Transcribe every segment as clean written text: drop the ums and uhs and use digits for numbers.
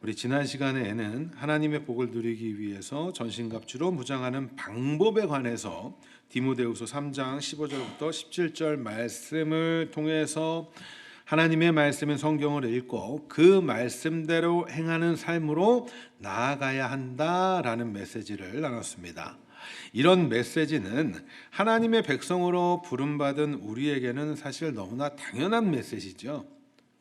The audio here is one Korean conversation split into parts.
우리 지난 시간에는 하나님의 복을 누리기 위해서 전신갑주로 무장하는 방법에 관해서 디모데후서 3장 15절부터 17절 말씀을 통해서 하나님의 말씀인 성경을 읽고 그 말씀대로 행하는 삶으로 나아가야 한다라는 메시지를 나눴습니다. 이런 메시지는 하나님의 백성으로 부름받은 우리에게는 사실 너무나 당연한 메시지죠.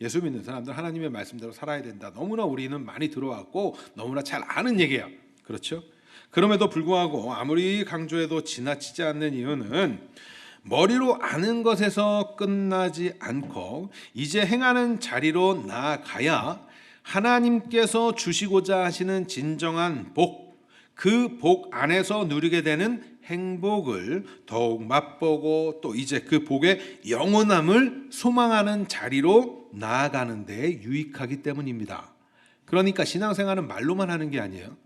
예수 믿는 사람들 하나님의 말씀대로 살아야 된다. 너무나 우리는 많이 들어왔고 너무나 잘 아는 얘기예요. 그렇죠? 그럼에도 불구하고 아무리 강조해도 지나치지 않는 이유는 머리로 아는 것에서 끝나지 않고 이제 행하는 자리로 나아가야 하나님께서 주시고자 하시는 진정한 복, 그 복 안에서 누리게 되는 행복을 더욱 맛보고 또 이제 그 복의 영원함을 소망하는 자리로 나아가는 데 유익하기 때문입니다. 그러니까 신앙생활은 말로만 하는 게 아니에요.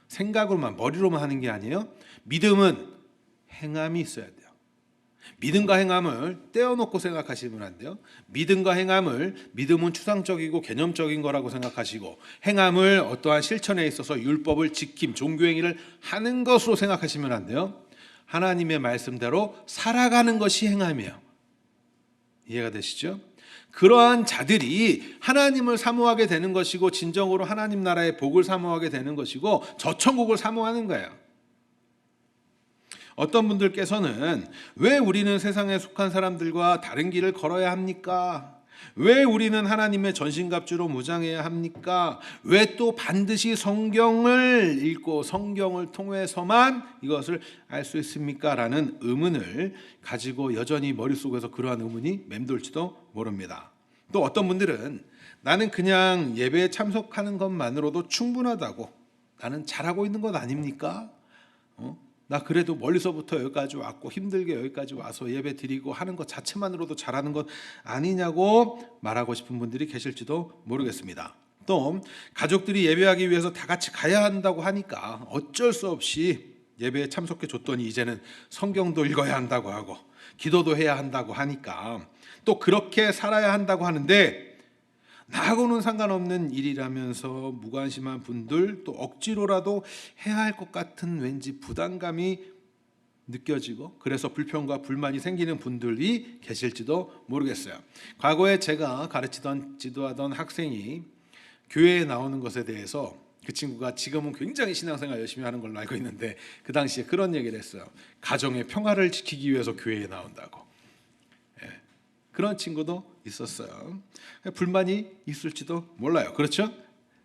생각으로만 머리로만 하는 게 아니에요. 믿음은 행함이 있어야 돼요. 믿음과 행함을 떼어놓고 생각하시면 안 돼요. 믿음은 추상적이고 개념적인 거라고 생각하시고 행함을 어떠한 실천에 있어서 율법을 지킴, 종교행위를 하는 것으로 생각하시면 안 돼요. 하나님의 말씀대로 살아가는 것이 행함이에요. 이해가 되시죠? 그러한 자들이 하나님을 사모하게 되는 것이고 진정으로 하나님 나라의 복을 사모하게 되는 것이고 저천국을 사모하는 거예요. 어떤 분들께서는 왜 우리는 세상에 속한 사람들과 다른 길을 걸어야 합니까? 왜 우리는 하나님의 전신갑주로 무장해야 합니까? 왜 또 반드시 성경을 읽고 성경을 통해서만 이것을 알 수 있습니까? 라는 의문을 가지고 여전히 머릿속에서 그러한 의문이 맴돌지도 모릅니다. 또 어떤 분들은 나는 그냥 예배에 참석하는 것만으로도 충분하다고, 나는 잘하고 있는 것 아닙니까? 나 그래도 멀리서부터 여기까지 왔고 힘들게 여기까지 와서 예배 드리고 하는 것 자체만으로도 잘하는 것 아니냐고 말하고 싶은 분들이 계실지도 모르겠습니다. 또 가족들이 예배하기 위해서 다 같이 가야 한다고 하니까 어쩔 수 없이 예배에 참석해 줬더니 이제는 성경도 읽어야 한다고 하고 기도도 해야 한다고 하니까 또 그렇게 살아야 한다고 하는데 나하고는 상관없는 일이라면서 무관심한 분들, 또 억지로라도 해야 할 것 같은 왠지 부담감이 느껴지고 그래서 불평과 불만이 생기는 분들이 계실지도 모르겠어요. 과거에 제가 가르치던 지도하던 학생이 교회에 나오는 것에 대해서 그 친구가 지금은 굉장히 신앙생활 열심히 하는 걸로 알고 있는데 그 당시에 그런 얘기를 했어요. 가정의 평화를 지키기 위해서 교회에 나온다고. 그런 친구도 있었어요. 불만이 있을지도 몰라요. 그렇죠?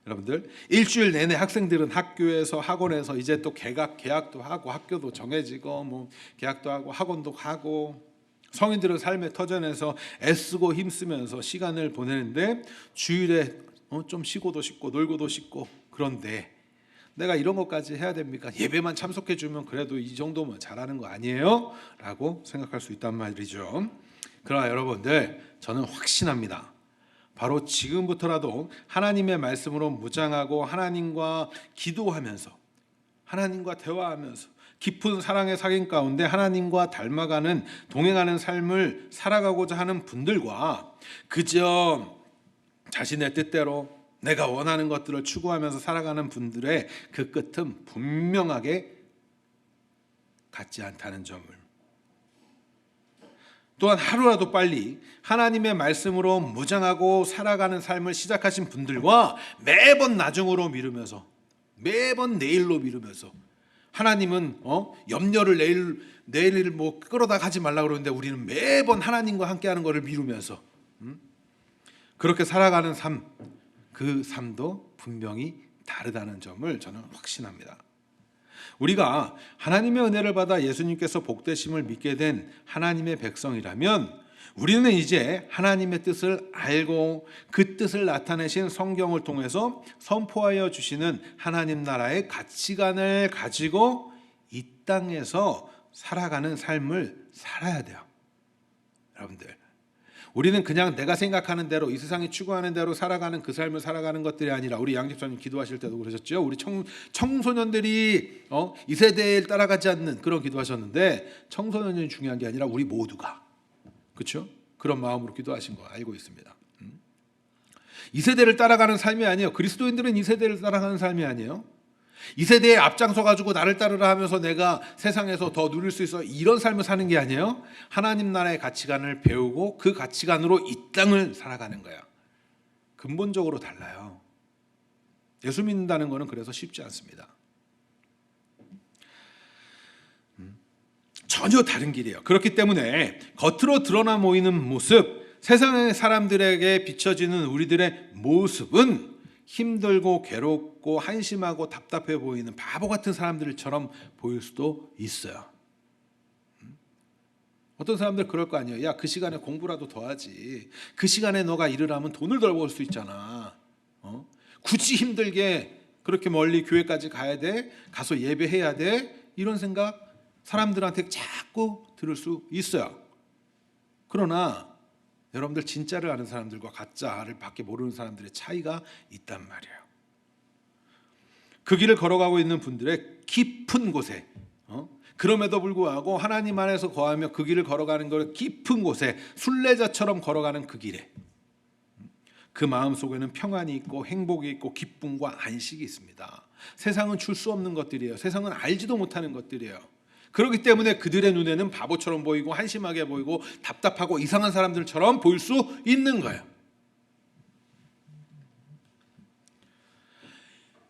여러분들 일주일 내내 학생들은 학교에서 학원에서 이제 또 계약도 하고 학교도 정해지고 뭐 계약도 하고 학원도 가고 성인들은 삶의 터전에서 애쓰고 힘쓰면서 시간을 보내는데 주일에 좀 쉬고도 싶고 놀고도 싶고 그런데 내가 이런 것까지 해야 됩니까? 예배만 참석해 주면 그래도 이 정도면 잘하는 거 아니에요? 라고 생각할 수 있단 말이죠. 그러나 여러분들 저는 확신합니다. 바로 지금부터라도 하나님의 말씀으로 무장하고 하나님과 기도하면서 하나님과 대화하면서 깊은 사랑의 사귐 가운데 하나님과 닮아가는 동행하는 삶을 살아가고자 하는 분들과 그저 자신의 뜻대로 내가 원하는 것들을 추구하면서 살아가는 분들의 그 끝은 분명하게 같지 않다는 점을, 또한 하루라도 빨리 하나님의 말씀으로 무장하고 살아가는 삶을 시작하신 분들과 매번 나중으로 미루면서 매번 내일로 미루면서 하나님은 염려를 내일 뭐 끌어다 가지 말라고 그러는데 우리는 매번 하나님과 함께하는 것을 미루면서 그렇게 살아가는 삶, 그 삶도 분명히 다르다는 점을 저는 확신합니다. 우리가 하나님의 은혜를 받아 예수님께서 복되심을 믿게 된 하나님의 백성이라면 우리는 이제 하나님의 뜻을 알고 그 뜻을 나타내신 성경을 통해서 선포하여 주시는 하나님 나라의 가치관을 가지고 이 땅에서 살아가는 삶을 살아야 돼요. 여러분들, 우리는 그냥 내가 생각하는 대로 이 세상이 추구하는 대로 살아가는 그 삶을 살아가는 것들이 아니라, 우리 양 집사님 기도하실 때도 그러셨죠. 우리 청소년들이 이 세대에 따라가지 않는 그런 기도하셨는데, 청소년이 중요한 게 아니라 우리 모두가, 그렇죠? 그런 마음으로 기도하신 거 알고 있습니다. 이 세대를 따라가는 삶이 아니에요. 그리스도인들은 이 세대를 따라가는 삶이 아니에요. 이 세대에 앞장서 가지고 나를 따르라 하면서 내가 세상에서 더 누릴 수 있어, 이런 삶을 사는 게 아니에요. 하나님 나라의 가치관을 배우고 그 가치관으로 이 땅을 살아가는 거야. 근본적으로 달라요. 예수 믿는다는 것은 그래서 쉽지 않습니다. 전혀 다른 길이에요. 그렇기 때문에 겉으로 드러나 보이는 모습, 세상의 사람들에게 비춰지는 우리들의 모습은 힘들고 괴롭고 한심하고 답답해 보이는 바보 같은 사람들처럼 보일 수도 있어요. 어떤 사람들 그럴 거 아니에요. 야, 그 시간에 공부라도 더 하지. 그 시간에 너가 일을 하면 돈을 덜 벌 수 있잖아. 굳이 힘들게 그렇게 멀리 교회까지 가야 돼? 가서 예배해야 돼? 이런 생각 사람들한테 자꾸 들을 수 있어요. 그러나 여러분들, 진짜를 아는 사람들과 가짜를 밖에 모르는 사람들의 차이가 있단 말이에요. 그 길을 걸어가고 있는 분들의 깊은 곳에, 그럼에도 불구하고 하나님 안에서 거하며 그 길을 걸어가는 것, 깊은 곳에 순례자처럼 걸어가는 그 길에 그 마음 속에는 평안이 있고 행복이 있고 기쁨과 안식이 있습니다. 세상은 줄 수 없는 것들이에요. 세상은 알지도 못하는 것들이에요. 그렇기 때문에 그들의 눈에는 바보처럼 보이고 한심하게 보이고 답답하고 이상한 사람들처럼 보일 수 있는 거예요.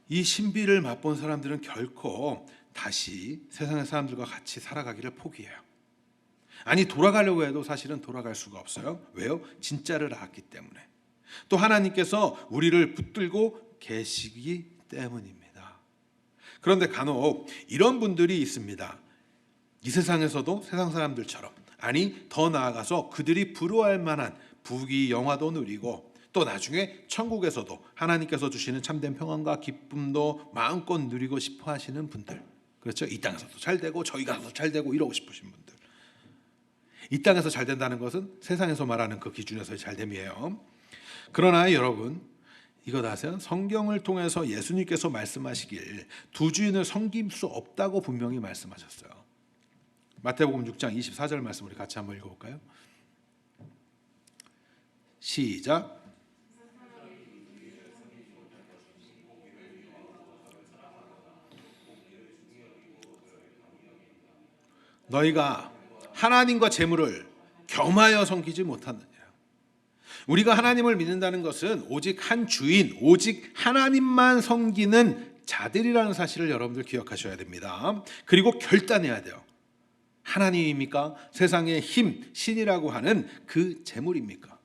이 신비를 맛본 사람들은 결코 다시 세상의 사람들과 같이 살아가기를 포기해요. 아니, 돌아가려고 해도 사실은 돌아갈 수가 없어요. 왜요? 진짜를 알았기 때문에. 또 하나님께서 우리를 붙들고 계시기 때문입니다. 그런데 간혹 이런 분들이 있습니다. 이 세상에서도 세상 사람들처럼, 아니 더 나아가서 그들이 부러워할 만한 부귀 영화도 누리고 또 나중에 천국에서도 하나님께서 주시는 참된 평안과 기쁨도 마음껏 누리고 싶어 하시는 분들, 그렇죠? 이 땅에서도 잘 되고 저희 가서 잘 되고 이러고 싶으신 분들. 이 땅에서 잘 된다는 것은 세상에서 말하는 그 기준에서의 잘됨이에요. 그러나 여러분, 이것 아세요? 성경을 통해서 예수님께서 말씀하시길 두 주인을 섬길 수 없다고 분명히 말씀하셨어요. 마태복음 6장 24절 말씀 우리 같이 한번 읽어볼까요? 시작. 너희가 하나님과 재물을 겸하여 섬기지 못하느냐. 우리가 하나님을 믿는다는 것은 오직 한 주인, 오직 하나님만 섬기는 자들이라는 사실을 여러분들 기억하셔야 됩니다. 그리고 결단해야 돼요. 하나님입니까? 세상의 힘, 신이라고 하는 그 재물입니까?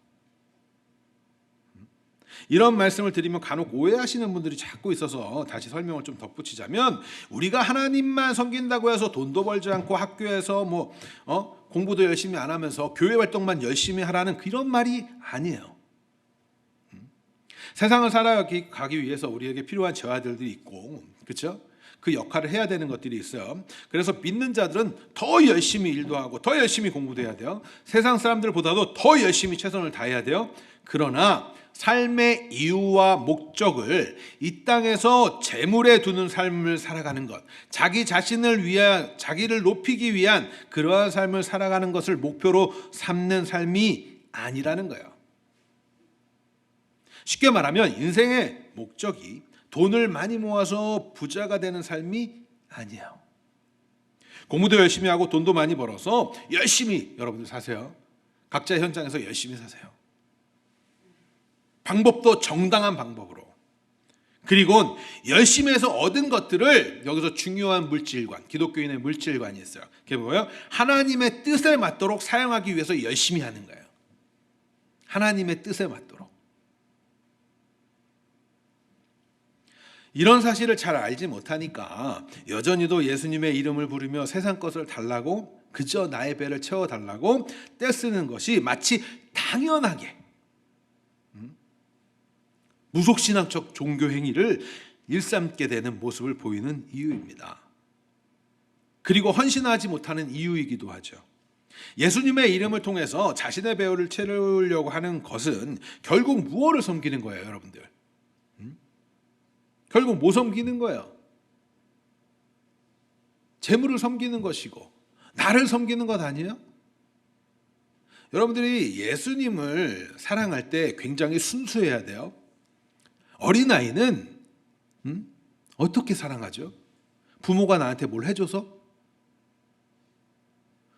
이런 말씀을 드리면 간혹 오해하시는 분들이 자꾸 있어서 다시 설명을 좀 덧붙이자면, 우리가 하나님만 섬긴다고 해서 돈도 벌지 않고 학교에서 공부도 열심히 안 하면서 교회 활동만 열심히 하라는 그런 말이 아니에요. 세상을 살아가기 위해서 우리에게 필요한 재화들이 있고, 그렇죠? 그 역할을 해야 되는 것들이 있어요. 그래서 믿는 자들은 더 열심히 일도 하고 더 열심히 공부도 해야 돼요. 세상 사람들보다도 더 열심히 최선을 다해야 돼요. 그러나 삶의 이유와 목적을 이 땅에서 재물에 두는 삶을 살아가는 것, 자기 자신을 위한, 자기를 높이기 위한 그러한 삶을 살아가는 것을 목표로 삼는 삶이 아니라는 거예요. 쉽게 말하면 인생의 목적이 돈을 많이 모아서 부자가 되는 삶이 아니에요. 공부도 열심히 하고 돈도 많이 벌어서 열심히 여러분들 사세요. 각자의 현장에서 열심히 사세요. 방법도 정당한 방법으로. 그리고 열심히 해서 얻은 것들을, 여기서 중요한 물질관, 기독교인의 물질관이 있어요. 그게 뭐예요? 하나님의 뜻에 맞도록 사용하기 위해서 열심히 하는 거예요. 하나님의 뜻에 맞도록. 이런 사실을 잘 알지 못하니까 여전히도 예수님의 이름을 부르며 세상 것을 달라고, 그저 나의 배를 채워달라고 떼쓰는 것이 마치 당연하게 무속신앙적 종교 행위를 일삼게 되는 모습을 보이는 이유입니다. 그리고 헌신하지 못하는 이유이기도 하죠. 예수님의 이름을 통해서 자신의 배를 채우려고 하는 것은 결국 무엇을 섬기는 거예요, 여러분들? 결국 뭐 섬기는 거예요? 재물을 섬기는 것이고 나를 섬기는 것 아니에요? 여러분들이 예수님을 사랑할 때 굉장히 순수해야 돼요. 어린아이는 어떻게 사랑하죠? 부모가 나한테 뭘 해줘서?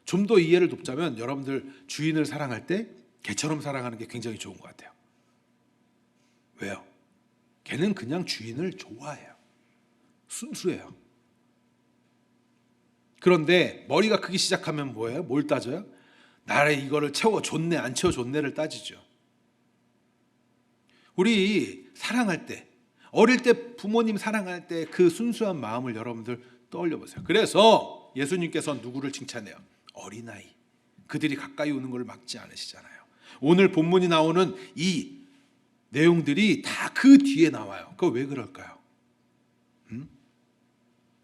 좀 더 이해를 돕자면 여러분들 주인을 사랑할 때 개처럼 사랑하는 게 굉장히 좋은 것 같아요. 왜요? 걔는 그냥 주인을 좋아해요. 순수해요. 그런데 머리가 크기 시작하면 뭐예요? 뭘 따져요? 나를 이거를 채워줬네 안 채워줬네를 따지죠. 우리 사랑할 때, 어릴 때 부모님 사랑할 때 그 순수한 마음을 여러분들 떠올려 보세요. 그래서 예수님께서 누구를 칭찬해요? 어린아이. 그들이 가까이 오는 걸 막지 않으시잖아요. 오늘 본문이 나오는 이 내용들이 다 그 뒤에 나와요. 그거 왜 그럴까요?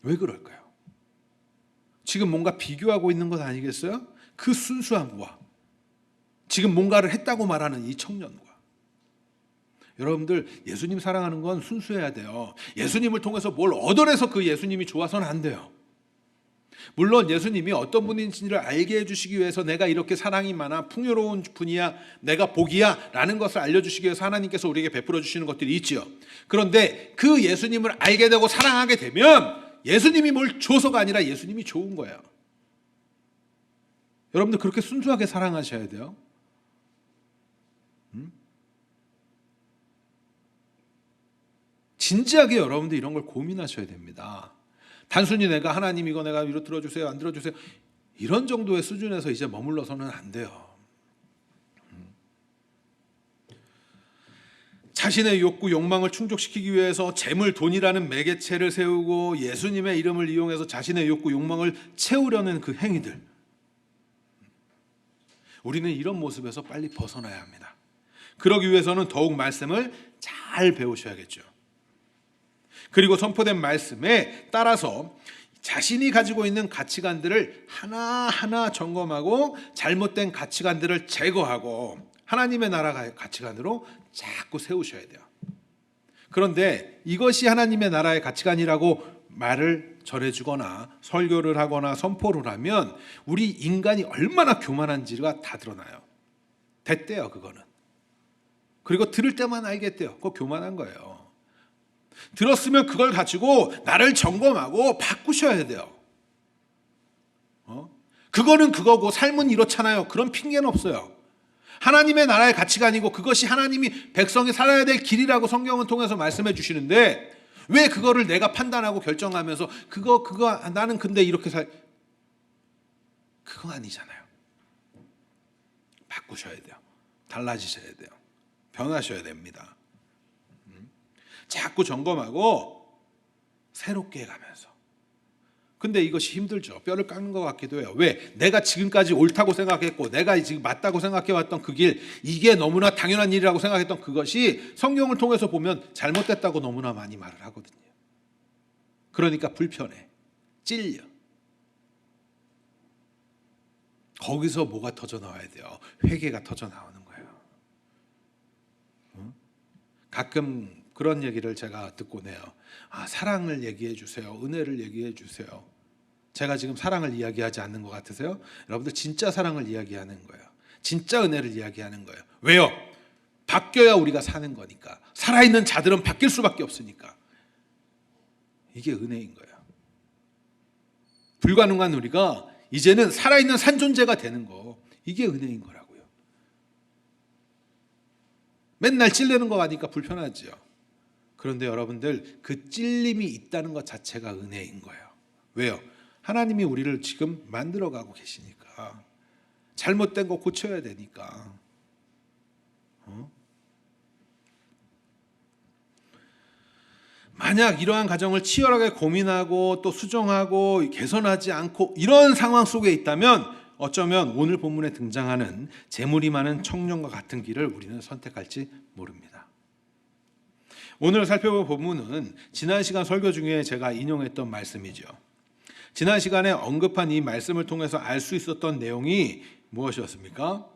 왜 그럴까요? 지금 뭔가 비교하고 있는 것 아니겠어요? 그 순수함과 지금 뭔가를 했다고 말하는 이 청년과. 여러분들 예수님 사랑하는 건 순수해야 돼요. 예수님을 통해서 뭘 얻어내서 그 예수님이 좋아서는 안 돼요. 물론 예수님이 어떤 분인지를 알게 해주시기 위해서 내가 이렇게 사랑이 많아 풍요로운 분이야, 내가 복이야 라는 것을 알려주시기 위해서 하나님께서 우리에게 베풀어 주시는 것들이 있죠. 그런데 그 예수님을 알게 되고 사랑하게 되면 예수님이 뭘 줘서가 아니라 예수님이 좋은 거예요. 여러분들 그렇게 순수하게 사랑하셔야 돼요. 진지하게 여러분들 이런 걸 고민하셔야 됩니다. 단순히 내가 하나님 이거 내가 이로 들어주세요 안 들어주세요 이런 정도의 수준에서 이제 머물러서는 안 돼요. 자신의 욕구 욕망을 충족시키기 위해서 재물 돈이라는 매개체를 세우고 예수님의 이름을 이용해서 자신의 욕구 욕망을 채우려는 그 행위들, 우리는 이런 모습에서 빨리 벗어나야 합니다. 그러기 위해서는 더욱 말씀을 잘 배우셔야겠죠. 그리고 선포된 말씀에 따라서 자신이 가지고 있는 가치관들을 하나하나 점검하고 잘못된 가치관들을 제거하고 하나님의 나라 가치관으로 자꾸 세우셔야 돼요. 그런데 이것이 하나님의 나라의 가치관이라고 말을 전해주거나 설교를 하거나 선포를 하면 우리 인간이 얼마나 교만한지가 다 드러나요. 됐대요 그거는. 그리고 들을 때만 알겠대요. 그거 교만한 거예요. 들었으면 그걸 가지고 나를 점검하고 바꾸셔야 돼요. 그거는 그거고 삶은 이렇잖아요. 그런 핑계는 없어요. 하나님의 나라의 가치관이고 그것이 하나님이 백성이 살아야 될 길이라고 성경은 통해서 말씀해 주시는데 왜 그거를 내가 판단하고 결정하면서 그거 나는 근데 이렇게 그거 아니잖아요. 바꾸셔야 돼요. 달라지셔야 돼요. 변하셔야 됩니다. 자꾸 점검하고 새롭게 해가면서. 근데 이것이 힘들죠. 뼈를 깎는 것 같기도 해요. 왜? 내가 지금까지 옳다고 생각했고 내가 지금 맞다고 생각해왔던 그 길, 이게 너무나 당연한 일이라고 생각했던 그것이 성경을 통해서 보면 잘못됐다고 너무나 많이 말을 하거든요. 그러니까 불편해. 찔려. 거기서 뭐가 터져 나와야 돼요? 회개가 터져 나오는 거예요. 가끔 그런 얘기를 제가 듣곤 해요. 사랑을 얘기해 주세요. 은혜를 얘기해 주세요. 제가 지금 사랑을 이야기하지 않는 것 같으세요? 여러분들 진짜 사랑을 이야기하는 거예요. 진짜 은혜를 이야기하는 거예요. 왜요? 바뀌어야 우리가 사는 거니까. 살아있는 자들은 바뀔 수밖에 없으니까. 이게 은혜인 거예요. 불가능한 우리가 이제는 살아있는 산존재가 되는 거. 이게 은혜인 거라고요. 맨날 찔리는 거 가니까 불편하죠. 그런데 여러분들 그 찔림이 있다는 것 자체가 은혜인 거예요. 왜요? 하나님이 우리를 지금 만들어가고 계시니까. 잘못된 거 고쳐야 되니까. 만약 이러한 가정을 치열하게 고민하고 또 수정하고 개선하지 않고 이런 상황 속에 있다면 어쩌면 오늘 본문에 등장하는 재물이 많은 청년과 같은 길을 우리는 선택할지 모릅니다. 오늘 살펴볼 본문은 지난 시간 설교 중에 제가 인용했던 말씀이죠. 지난 시간에 언급한 이 말씀을 통해서 알 수 있었던 내용이 무엇이었습니까?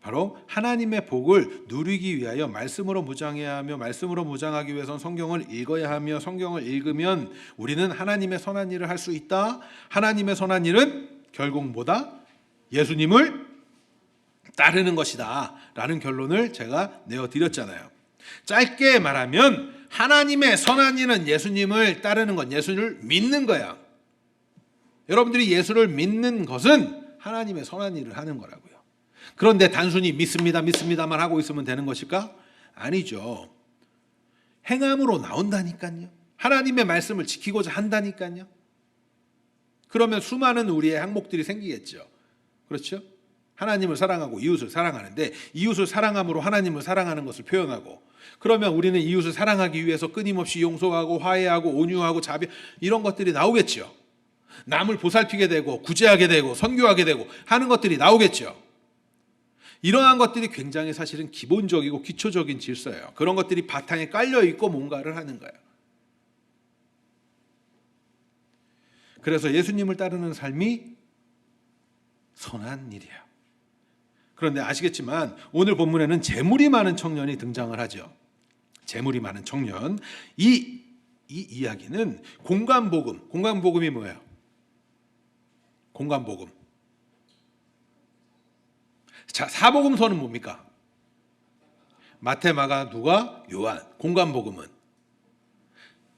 바로 하나님의 복을 누리기 위하여 말씀으로 무장해야 하며 말씀으로 무장하기 위해서는 성경을 읽어야 하며 성경을 읽으면 우리는 하나님의 선한 일을 할 수 있다. 하나님의 선한 일은 결국 뭐다? 예수님을 따르는 것이다 라는 결론을 제가 내어드렸잖아요. 짧게 말하면 하나님의 선한 일은 예수님을 따르는 것, 예수를 믿는 거야. 여러분들이 예수를 믿는 것은 하나님의 선한 일을 하는 거라고요. 그런데 단순히 믿습니다, 믿습니다만 하고 있으면 되는 것일까? 아니죠. 행함으로 나온다니까요. 하나님의 말씀을 지키고자 한다니까요. 그러면 수많은 우리의 항목들이 생기겠죠. 그렇죠? 하나님을 사랑하고 이웃을 사랑하는데 이웃을 사랑함으로 하나님을 사랑하는 것을 표현하고, 그러면 우리는 이웃을 사랑하기 위해서 끊임없이 용서하고 화해하고 온유하고 자비, 이런 것들이 나오겠죠. 남을 보살피게 되고 구제하게 되고 선교하게 되고 하는 것들이 나오겠죠. 이러한 것들이 굉장히 사실은 기본적이고 기초적인 질서예요. 그런 것들이 바탕에 깔려 있고 뭔가를 하는 거예요. 그래서 예수님을 따르는 삶이 선한 일이에요. 그런데 아시겠지만 오늘 본문에는 재물이 많은 청년이 등장을 하죠. 재물이 많은 청년. 이 이야기는 공간복음. 공간복음이 뭐예요? 공간복음. 자, 사복음서는 뭡니까? 마태, 마가, 누가, 요한. 공간복음은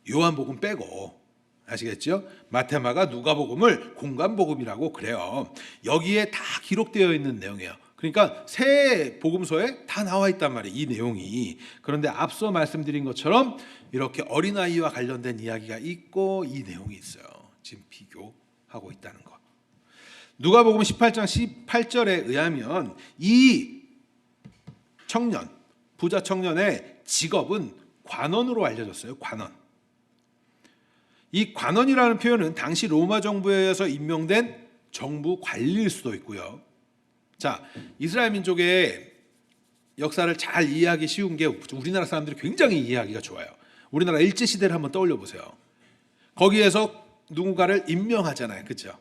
요한복음 빼고, 아시겠죠? 마태, 마가, 누가복음을 공간복음이라고 그래요. 여기에 다 기록되어 있는 내용이에요. 그러니까 새 복음서에 다 나와 있단 말이에요, 이 내용이. 그런데 앞서 말씀드린 것처럼 이렇게 어린아이와 관련된 이야기가 있고 이 내용이 있어요. 지금 비교하고 있다는 거. 누가복음 18장 18절에 의하면 이 청년, 부자 청년의 직업은 관원으로 알려졌어요. 관원. 이 관원이라는 표현은 당시 로마 정부에 의해서 임명된 정부 관리일 수도 있고요. 자, 이스라엘 민족의 역사를 잘 이해하기 쉬운 게 우리나라 사람들이 굉장히 이해하기가 좋아요. 우리나라 일제시대를 한번 떠올려 보세요. 거기에서 누군가를 임명하잖아요. 그렇죠?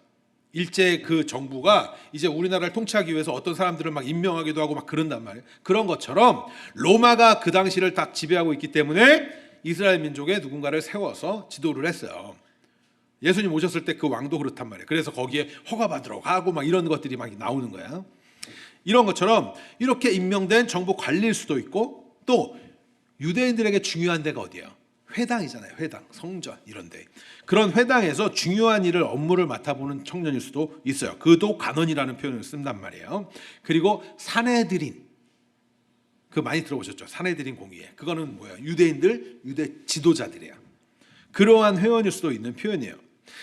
일제 그 정부가 이제 우리나라를 통치하기 위해서 어떤 사람들을 막 임명하기도 하고 막 그런단 말이에요. 그런 것처럼 로마가 그 당시를 다 지배하고 있기 때문에 이스라엘 민족에 누군가를 세워서 지도를 했어요. 예수님 오셨을 때 그 왕도 그렇단 말이에요. 그래서 거기에 허가받으러 가고 막 이런 것들이 막 나오는 거야. 이런 것처럼 이렇게 임명된 정부 관리일 수도 있고, 또 유대인들에게 중요한 데가 어디예요? 회당이잖아요. 회당, 성전 이런 데. 그런 회당에서 중요한 일을, 업무를 맡아보는 청년일 수도 있어요. 그도 관원이라는 표현을 쓴단 말이에요. 그리고 산헤드린, 그 많이 들어보셨죠? 산헤드린 공의회. 그거는 뭐예요? 유대인들, 유대 지도자들이야. 그러한 회원일 수도 있는 표현이에요.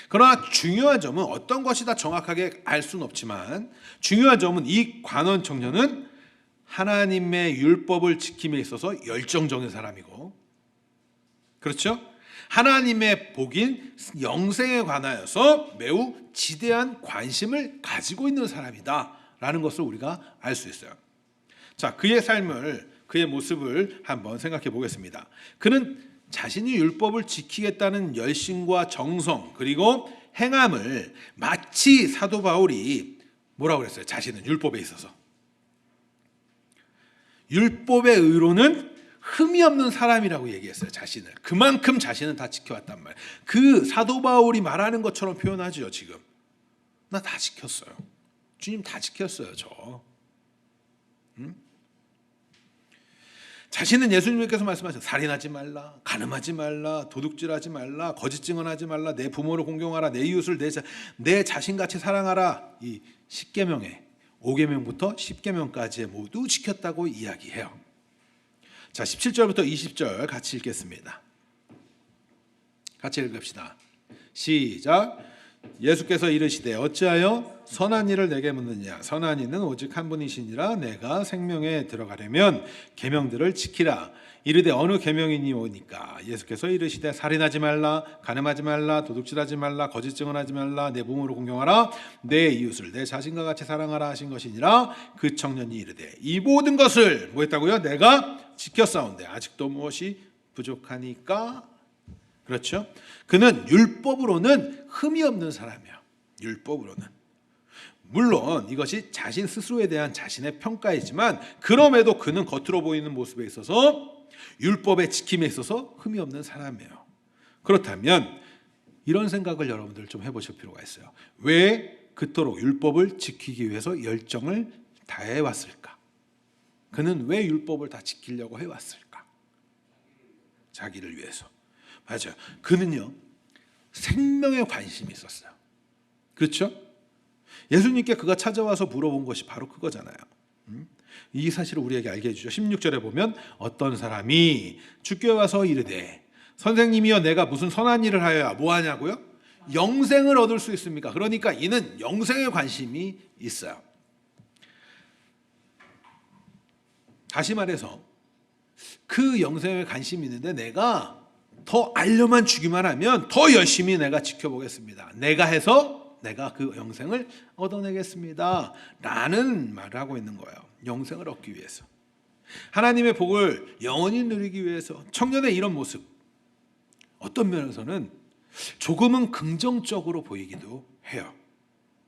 그러나 중요한 점은, 어떤 것이다 정확하게 알 수는 없지만 중요한 점은 이 관원 청년은 하나님의 율법을 지킴에 있어서 열정적인 사람이고, 그렇죠? 하나님의 복인 영생에 관하여서 매우 지대한 관심을 가지고 있는 사람이다 라는 것을 우리가 알 수 있어요. 자, 그의 삶을, 그의 모습을 한번 생각해 보겠습니다. 그는 자신이 율법을 지키겠다는 열심과 정성, 그리고 행함을 마치 사도 바울이 뭐라고 그랬어요? 자신은 율법에 있어서 율법의 의로는 흠이 없는 사람이라고 얘기했어요. 자신을. 그만큼 자신은 다 지켜왔단 말이에요. 그 사도 바울이 말하는 것처럼 표현하죠. 지금 나 다 지켰어요. 주님 다 지켰어요. 저. 자신은 예수님께서 말씀하셨어요. 살인하지 말라, 간음하지 말라, 도둑질하지 말라, 거짓 증언하지 말라, 내 부모를 공경하라, 내 이웃을 내 자신같이 사랑하라. 이 10계명에 5계명부터 10계명까지 모두 지켰다고 이야기해요. 자, 17절부터 20절 같이 읽겠습니다. 같이 읽읍시다. 시작. 예수께서 이르시되 어찌하여 선한 일을 내게 묻느냐? 선한 이는 오직 한 분이시니라. 내가 생명에 들어가려면 계명들을 지키라. 이르되 어느 계명이니오니까? 예수께서 이르시되 살인하지 말라, 간음하지 말라, 도둑질하지 말라, 거짓 증언하지 말라, 내 부모를 공경하라, 내 이웃을 내 자신과 같이 사랑하라 하신 것이니라. 그 청년이 이르되 이 모든 것을 뭐 했다고요? 내가 지켰사온데 아직도 무엇이 부족하니까? 그렇죠? 그는 율법으로는 흠이 없는 사람이야. 율법으로는. 물론 이것이 자신 스스로에 대한 자신의 평가이지만, 그럼에도 그는 겉으로 보이는 모습에 있어서 율법의 지킴에 있어서 흠이 없는 사람이에요. 그렇다면 이런 생각을 여러분들 좀 해보실 필요가 있어요. 왜 그토록 율법을 지키기 위해서 열정을 다 해왔을까? 그는 왜 율법을 다 지키려고 해왔을까? 자기를 위해서. 맞아요. 그는요, 생명에 관심이 있었어요. 그렇죠? 예수님께 그가 찾아와서 물어본 것이 바로 그거잖아요. 이 사실을 우리에게 알게 해주죠. 16절에 보면 어떤 사람이 주께 와서 이르되 선생님이여 내가 무슨 선한 일을 하여야 뭐하냐고요? 영생을 얻을 수 있습니까? 그러니까 이는 영생에 관심이 있어요. 다시 말해서 그 영생에 관심이 있는데 내가 더 알려만 주기만 하면 더 열심히 내가 지켜보겠습니다. 내가 해서 내가 그 영생을 얻어내겠습니다. 라는 말을 하고 있는 거예요. 영생을 얻기 위해서. 하나님의 복을 영원히 누리기 위해서. 청년의 이런 모습, 어떤 면에서는 조금은 긍정적으로 보이기도 해요.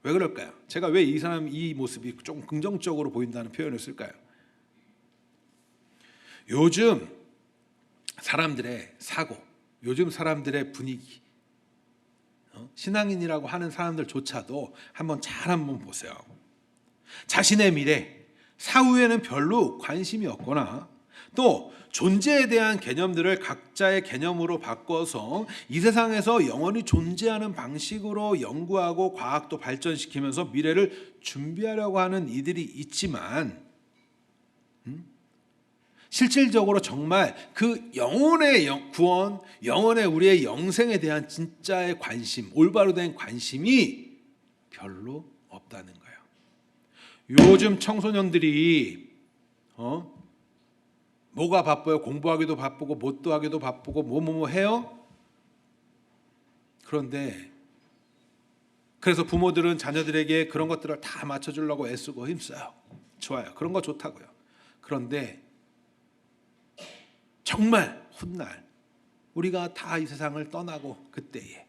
왜 그럴까요? 제가 왜 이 모습이 조금 긍정적으로 보인다는 표현을 쓸까요? 요즘 사람들의 사고, 요즘 사람들의 분위기, 신앙인이라고 하는 사람들조차도 한번 보세요. 자신의 미래, 사후에는 별로 관심이 없거나 또 존재에 대한 개념들을 각자의 개념으로 바꿔서 이 세상에서 영원히 존재하는 방식으로 연구하고 과학도 발전시키면서 미래를 준비하려고 하는 이들이 있지만 실질적으로 정말 그 영혼의 구원, 영혼의 우리의 영생에 대한 진짜의 관심, 올바로 된 관심이 별로 없다는 거예요. 요즘 청소년들이 뭐가 바빠요? 공부하기도 바쁘고 뭣도 하기도 바쁘고 뭐 해요? 그런데 그래서 부모들은 자녀들에게 그런 것들을 다 맞춰주려고 애쓰고 힘써요. 좋아요. 그런 거 좋다고요. 그런데 정말 훗날 우리가 다 이 세상을 떠나고 그때에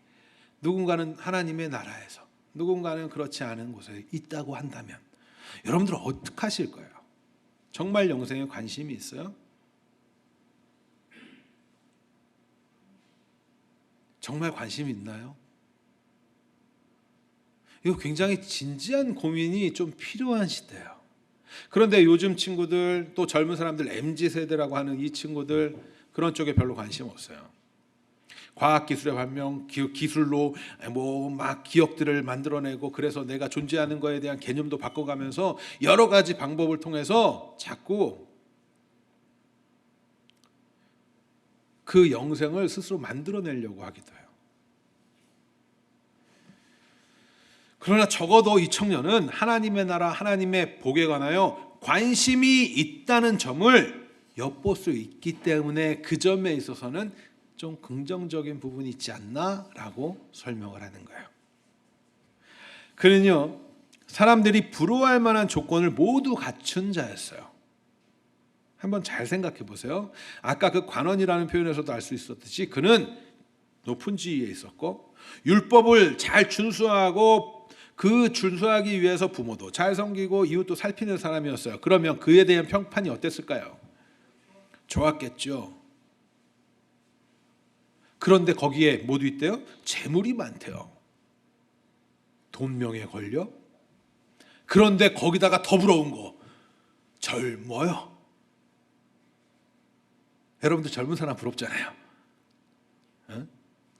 누군가는 하나님의 나라에서 누군가는 그렇지 않은 곳에 있다고 한다면 여러분들은 어떻게 하실 거예요? 정말 영생에 관심이 있어요? 정말 관심이 있나요? 이거 굉장히 진지한 고민이 좀 필요한 시대예요. 그런데 요즘 친구들, 또 젊은 사람들, MZ세대라고 하는 이 친구들 그런 쪽에 별로 관심 없어요. 과학기술의 발명, 기술로 막 기억들을 만들어내고 그래서 내가 존재하는 거에 대한 개념도 바꿔가면서 여러 가지 방법을 통해서 자꾸 그 영생을 스스로 만들어내려고 하기도 해요. 그러나 적어도 이 청년은 하나님의 나라, 하나님의 복에 관하여 관심이 있다는 점을 엿볼 수 있기 때문에 그 점에 있어서는 좀 긍정적인 부분이 있지 않나라고 설명을 하는 거예요. 그는요, 사람들이 부러워할 만한 조건을 모두 갖춘 자였어요. 한번 잘 생각해 보세요. 아까 그 관원이라는 표현에서도 알 수 있었듯이 그는 높은 지위에 있었고 율법을 잘 준수하고 그 준수하기 위해서 부모도 잘 섬기고 이웃도 살피는 사람이었어요. 그러면 그에 대한 평판이 어땠을까요? 좋았겠죠. 그런데 거기에 모두 있대요? 재물이 많대요. 돈, 명예, 권력. 그런데 거기다가 더 부러운 거 젊어요. 여러분들 젊은 사람 부럽잖아요.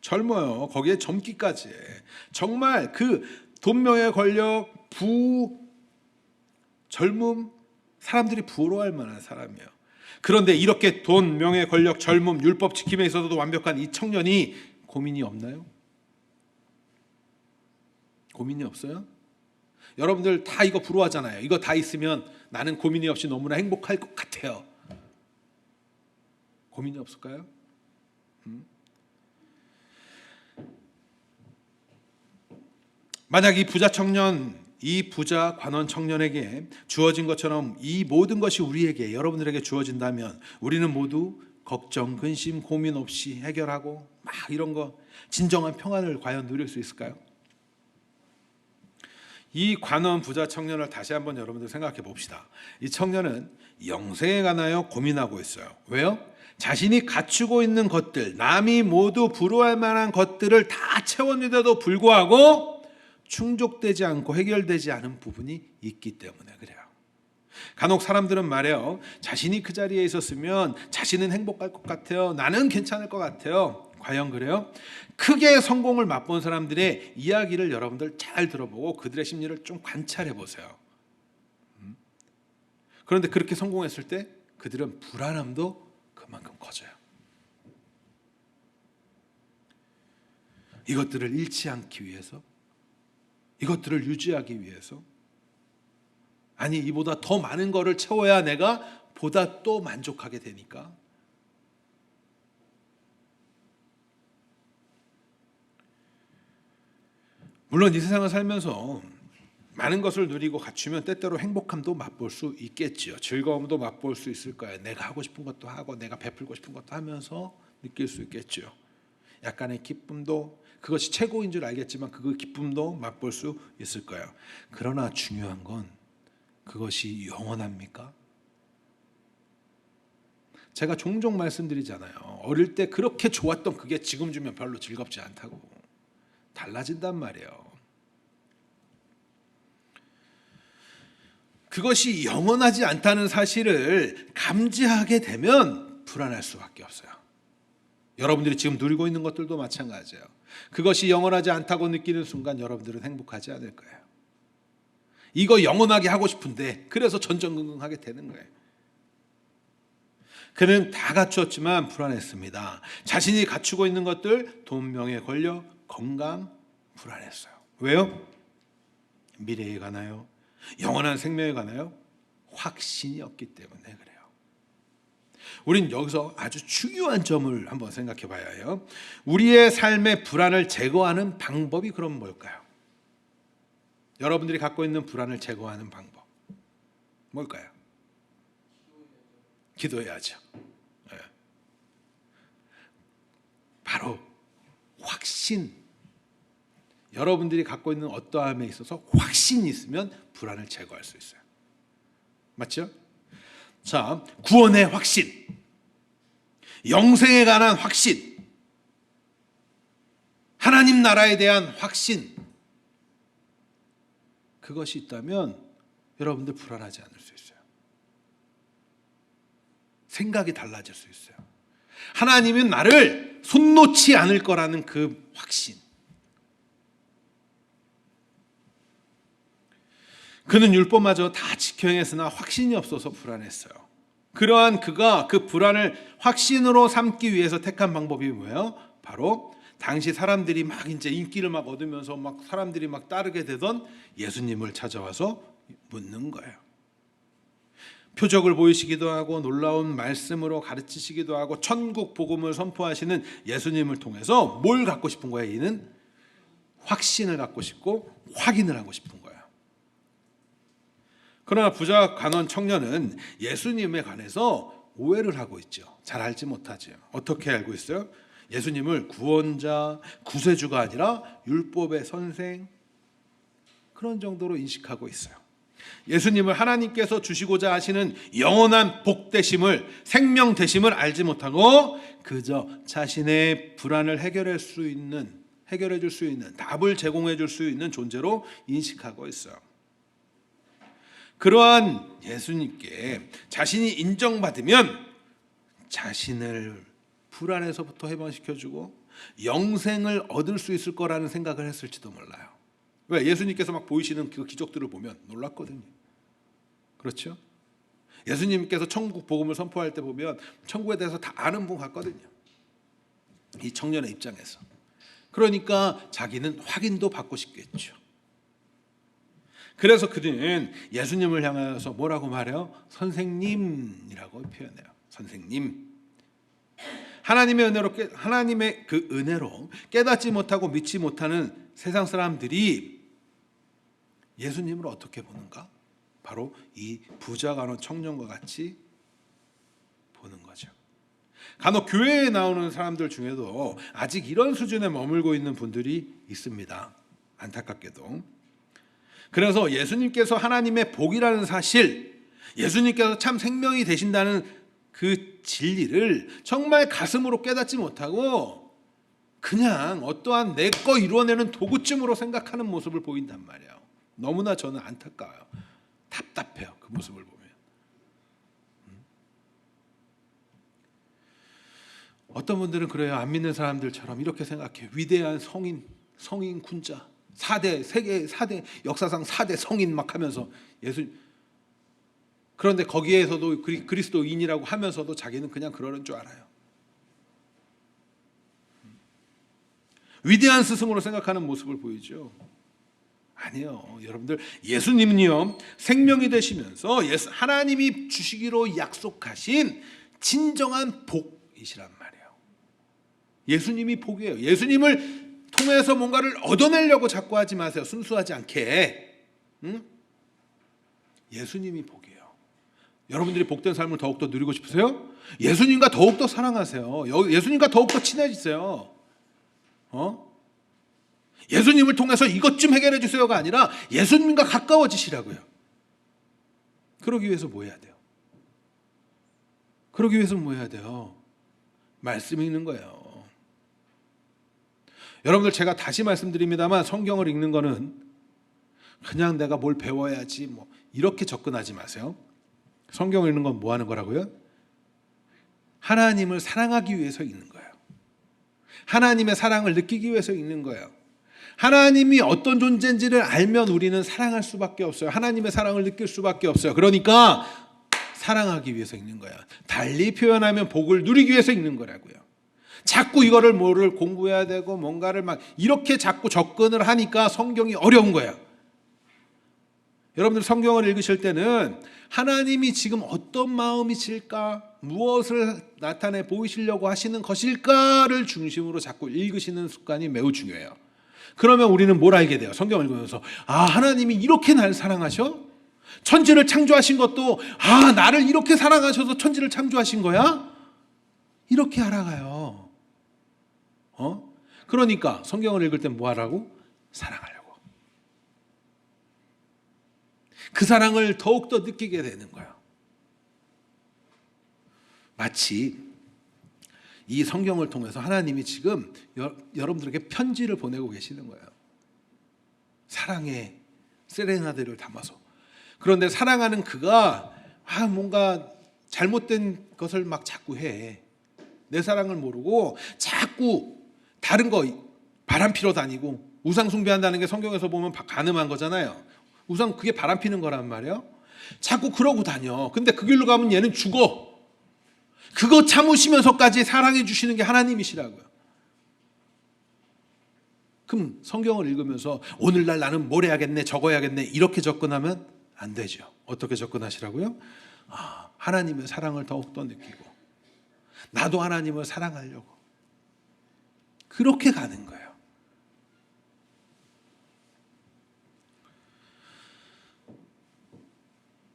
젊어요. 거기에 젊기까지. 정말 그 돈, 명예, 권력, 젊음, 사람들이 부러워할 만한 사람이에요. 그런데 이렇게 돈, 명예, 권력, 젊음, 율법 지킴에 있어서도 완벽한 이 청년이 고민이 없나요? 고민이 없어요? 여러분들 다 이거 부러워하잖아요. 이거 다 있으면 나는 고민이 없이 너무나 행복할 것 같아요. 고민이 없을까요? 만약 이 부자 관원 청년에게 주어진 것처럼 이 모든 것이 우리에게, 여러분들에게 주어진다면 우리는 모두 걱정, 근심, 고민 없이 해결하고 막 이런 거 진정한 평안을 과연 누릴 수 있을까요? 이 관원 부자 청년을 다시 한번 여러분들 생각해 봅시다. 이 청년은 영생에 관하여 고민하고 있어요. 왜요? 자신이 갖추고 있는 것들, 남이 모두 부러워할 만한 것들을 다 채웠는데도 불구하고 충족되지 않고 해결되지 않은 부분이 있기 때문에 그래요. 간혹 사람들은 말해요. 자신이 그 자리에 있었으면 자신은 행복할 것 같아요. 나는 괜찮을 것 같아요. 과연 그래요? 크게 성공을 맛본 사람들의 이야기를 여러분들 잘 들어보고 그들의 심리를 좀 관찰해 보세요. 그런데 그렇게 성공했을 때 그들은 불안함도 그만큼 커져요. 이것들을 잃지 않기 위해서, 이것들을 유지하기 위해서, 아니 이보다 더 많은 거를 채워야 내가 보다 또 만족하게 되니까. 물론 이 세상을 살면서 많은 것을 누리고 갖추면 때때로 행복함도 맛볼 수 있겠지요. 즐거움도 맛볼 수 있을 거예요. 내가 하고 싶은 것도 하고 내가 베풀고 싶은 것도 하면서 느낄 수 있겠죠. 약간의 기쁨도, 그것이 최고인 줄 알겠지만 그 기쁨도 맛볼 수 있을 거예요. 그러나 중요한 건 그것이 영원합니까? 제가 종종 말씀드리잖아요. 어릴 때 그렇게 좋았던 그게 지금 주면 별로 즐겁지 않다고. 달라진단 말이에요. 그것이 영원하지 않다는 사실을 감지하게 되면 불안할 수밖에 없어요. 여러분들이 지금 누리고 있는 것들도 마찬가지예요. 그것이 영원하지 않다고 느끼는 순간 여러분들은 행복하지 않을 거예요. 이거 영원하게 하고 싶은데 그래서 전전긍긍하게 되는 거예요. 그는 다 갖추었지만 불안했습니다. 자신이 갖추고 있는 것들, 돈, 명예, 권력, 건강, 불안했어요. 왜요? 미래에 관하여, 영원한 생명에 관하여 확신이 없기 때문에 그래요. 우린 여기서 아주 중요한 점을 한번 생각해 봐야 해요. 우리의 삶의 불안을 제거하는 방법이 그럼 뭘까요? 여러분들이 갖고 있는 불안을 제거하는 방법 뭘까요? 기도해야죠. 네. 바로 확신. 여러분들이 갖고 있는 어떠함에 있어서 확신이 있으면 불안을 제거할 수 있어요. 맞죠? 자, 구원의 확신, 영생에 관한 확신, 하나님 나라에 대한 확신, 그것이 있다면 여러분들 불안하지 않을 수 있어요. 생각이 달라질 수 있어요. 하나님은 나를 손 놓지 않을 거라는 그 확신. 그는 율법마저 다 지켜 행했으나 확신이 없어서 불안했어요. 그러한 그가 그 불안을 확신으로 삼기 위해서 택한 방법이 뭐예요? 바로 당시 사람들이 막 이제 인기를 막 얻으면서 막 사람들이 막 따르게 되던 예수님을 찾아와서 묻는 거예요. 표적을 보이시기도 하고 놀라운 말씀으로 가르치시기도 하고 천국 복음을 선포하시는 예수님을 통해서 뭘 갖고 싶은 거예요? 이는 확신을 갖고 싶고 확인을 하고 싶은 거예요. 그러나 부자 간원 청년은 예수님에 관해서 오해를 하고 있죠. 잘 알지 못하죠. 어떻게 알고 있어요? 예수님을 구원자, 구세주가 아니라 율법의 선생, 그런 정도로 인식하고 있어요. 예수님을 하나님께서 주시고자 하시는 영원한 복되심을, 생명되심을 알지 못하고 그저 자신의 불안을 해결해 줄 수 있는, 답을 제공해 줄 수 있는 존재로 인식하고 있어요. 그러한 예수님께 자신이 인정받으면 자신을 불안에서부터 해방시켜주고 영생을 얻을 수 있을 거라는 생각을 했을지도 몰라요. 왜? 예수님께서 막 보이시는 그 기적들을 보면 놀랐거든요. 그렇죠? 예수님께서 천국 복음을 선포할 때 보면 천국에 대해서 다 아는 분 같거든요. 이 청년의 입장에서. 그러니까 자기는 확인도 받고 싶겠죠. 그래서 그는 예수님을 향해서 뭐라고 말해요? 선생님이라고 표현해요. 선생님. 하나님의 그 은혜로 깨닫지 못하고 믿지 못하는 세상 사람들이 예수님을 어떻게 보는가? 바로 이 부자 간원 청년과 같이 보는 거죠. 간혹 교회에 나오는 사람들 중에도 아직 이런 수준에 머물고 있는 분들이 있습니다. 안타깝게도. 그래서 예수님께서 하나님의 복이라는 사실, 예수님께서 참 생명이 되신다는 그 진리를 정말 가슴으로 깨닫지 못하고 그냥 어떠한 내 거 이루어내는 도구쯤으로 생각하는 모습을 보인단 말이에요. 너무나 저는 안타까워요. 답답해요. 그 모습을 보면. 어떤 분들은 그래요. 안 믿는 사람들처럼 이렇게 생각해요. 위대한 성인 군자 4대 세계 4대 역사상 4대 성인 막 하면서 예수, 그런데 거기에서도 그리스도인이라고 하면서도 자기는 그냥 그러는 줄 알아요. 위대한 스승으로 생각하는 모습을 보이죠. 아니요. 여러분들, 예수님은요 생명이 되시면서 하나님이 주시기로 약속하신 진정한 복이시란 말이에요. 예수님이 복이에요. 예수님을 통해서 뭔가를 얻어내려고 자꾸 하지 마세요. 순수하지 않게. 예수님이 복이에요. 여러분들이 복된 삶을 더욱더 누리고 싶으세요? 예수님과 더욱더 사랑하세요. 예수님과 더욱더 친해지세요. 예수님을 통해서 이것 좀 해결해 주세요가 아니라 예수님과 가까워지시라고요. 그러기 위해서 뭐 해야 돼요? 그러기 위해서는 뭐 해야 돼요? 말씀 읽는 거예요. 여러분들, 제가 다시 말씀드립니다만 성경을 읽는 거는 그냥 내가 뭘 배워야지 뭐 이렇게 접근하지 마세요. 성경을 읽는 건 뭐 하는 거라고요? 하나님을 사랑하기 위해서 읽는 거예요. 하나님의 사랑을 느끼기 위해서 읽는 거예요. 하나님이 어떤 존재인지를 알면 우리는 사랑할 수밖에 없어요. 하나님의 사랑을 느낄 수밖에 없어요. 그러니까 사랑하기 위해서 읽는 거예요. 달리 표현하면 복을 누리기 위해서 읽는 거라고요. 자꾸 이거를 뭐를 공부해야 되고 뭔가를 막 이렇게 자꾸 접근을 하니까 성경이 어려운 거예요. 여러분들, 성경을 읽으실 때는 하나님이 지금 어떤 마음이실까, 무엇을 나타내 보이시려고 하시는 것일까를 중심으로 자꾸 읽으시는 습관이 매우 중요해요. 그러면 우리는 뭘 알게 돼요? 성경을 읽으면서 하나님이 이렇게 날 사랑하셔? 천지를 창조하신 것도 나를 이렇게 사랑하셔서 천지를 창조하신 거야? 이렇게 알아가요. 그러니까 성경을 읽을 땐 뭐 하라고? 사랑하려고. 그 사랑을 더욱더 느끼게 되는 거예요. 마치 이 성경을 통해서 하나님이 지금 여러분들에게 편지를 보내고 계시는 거예요. 사랑의 세레나데를 담아서. 그런데 사랑하는 그가 뭔가 잘못된 것을 막 자꾸 해. 내 사랑을 모르고 자꾸 다른 거 바람 피러 다니고, 우상 숭배한다는 게 성경에서 보면 가늠한 거잖아요. 우상, 그게 바람 피는 거란 말이에요. 자꾸 그러고 다녀. 근데 그 길로 가면 얘는 죽어. 그거 참으시면서까지 사랑해 주시는 게 하나님이시라고요. 그럼 성경을 읽으면서 오늘날 나는 뭘 해야겠네, 저거 해야겠네 이렇게 접근하면 안 되죠. 어떻게 접근하시라고요? 하나님의 사랑을 더욱더 느끼고 나도 하나님을 사랑하려고, 그렇게 가는 거예요.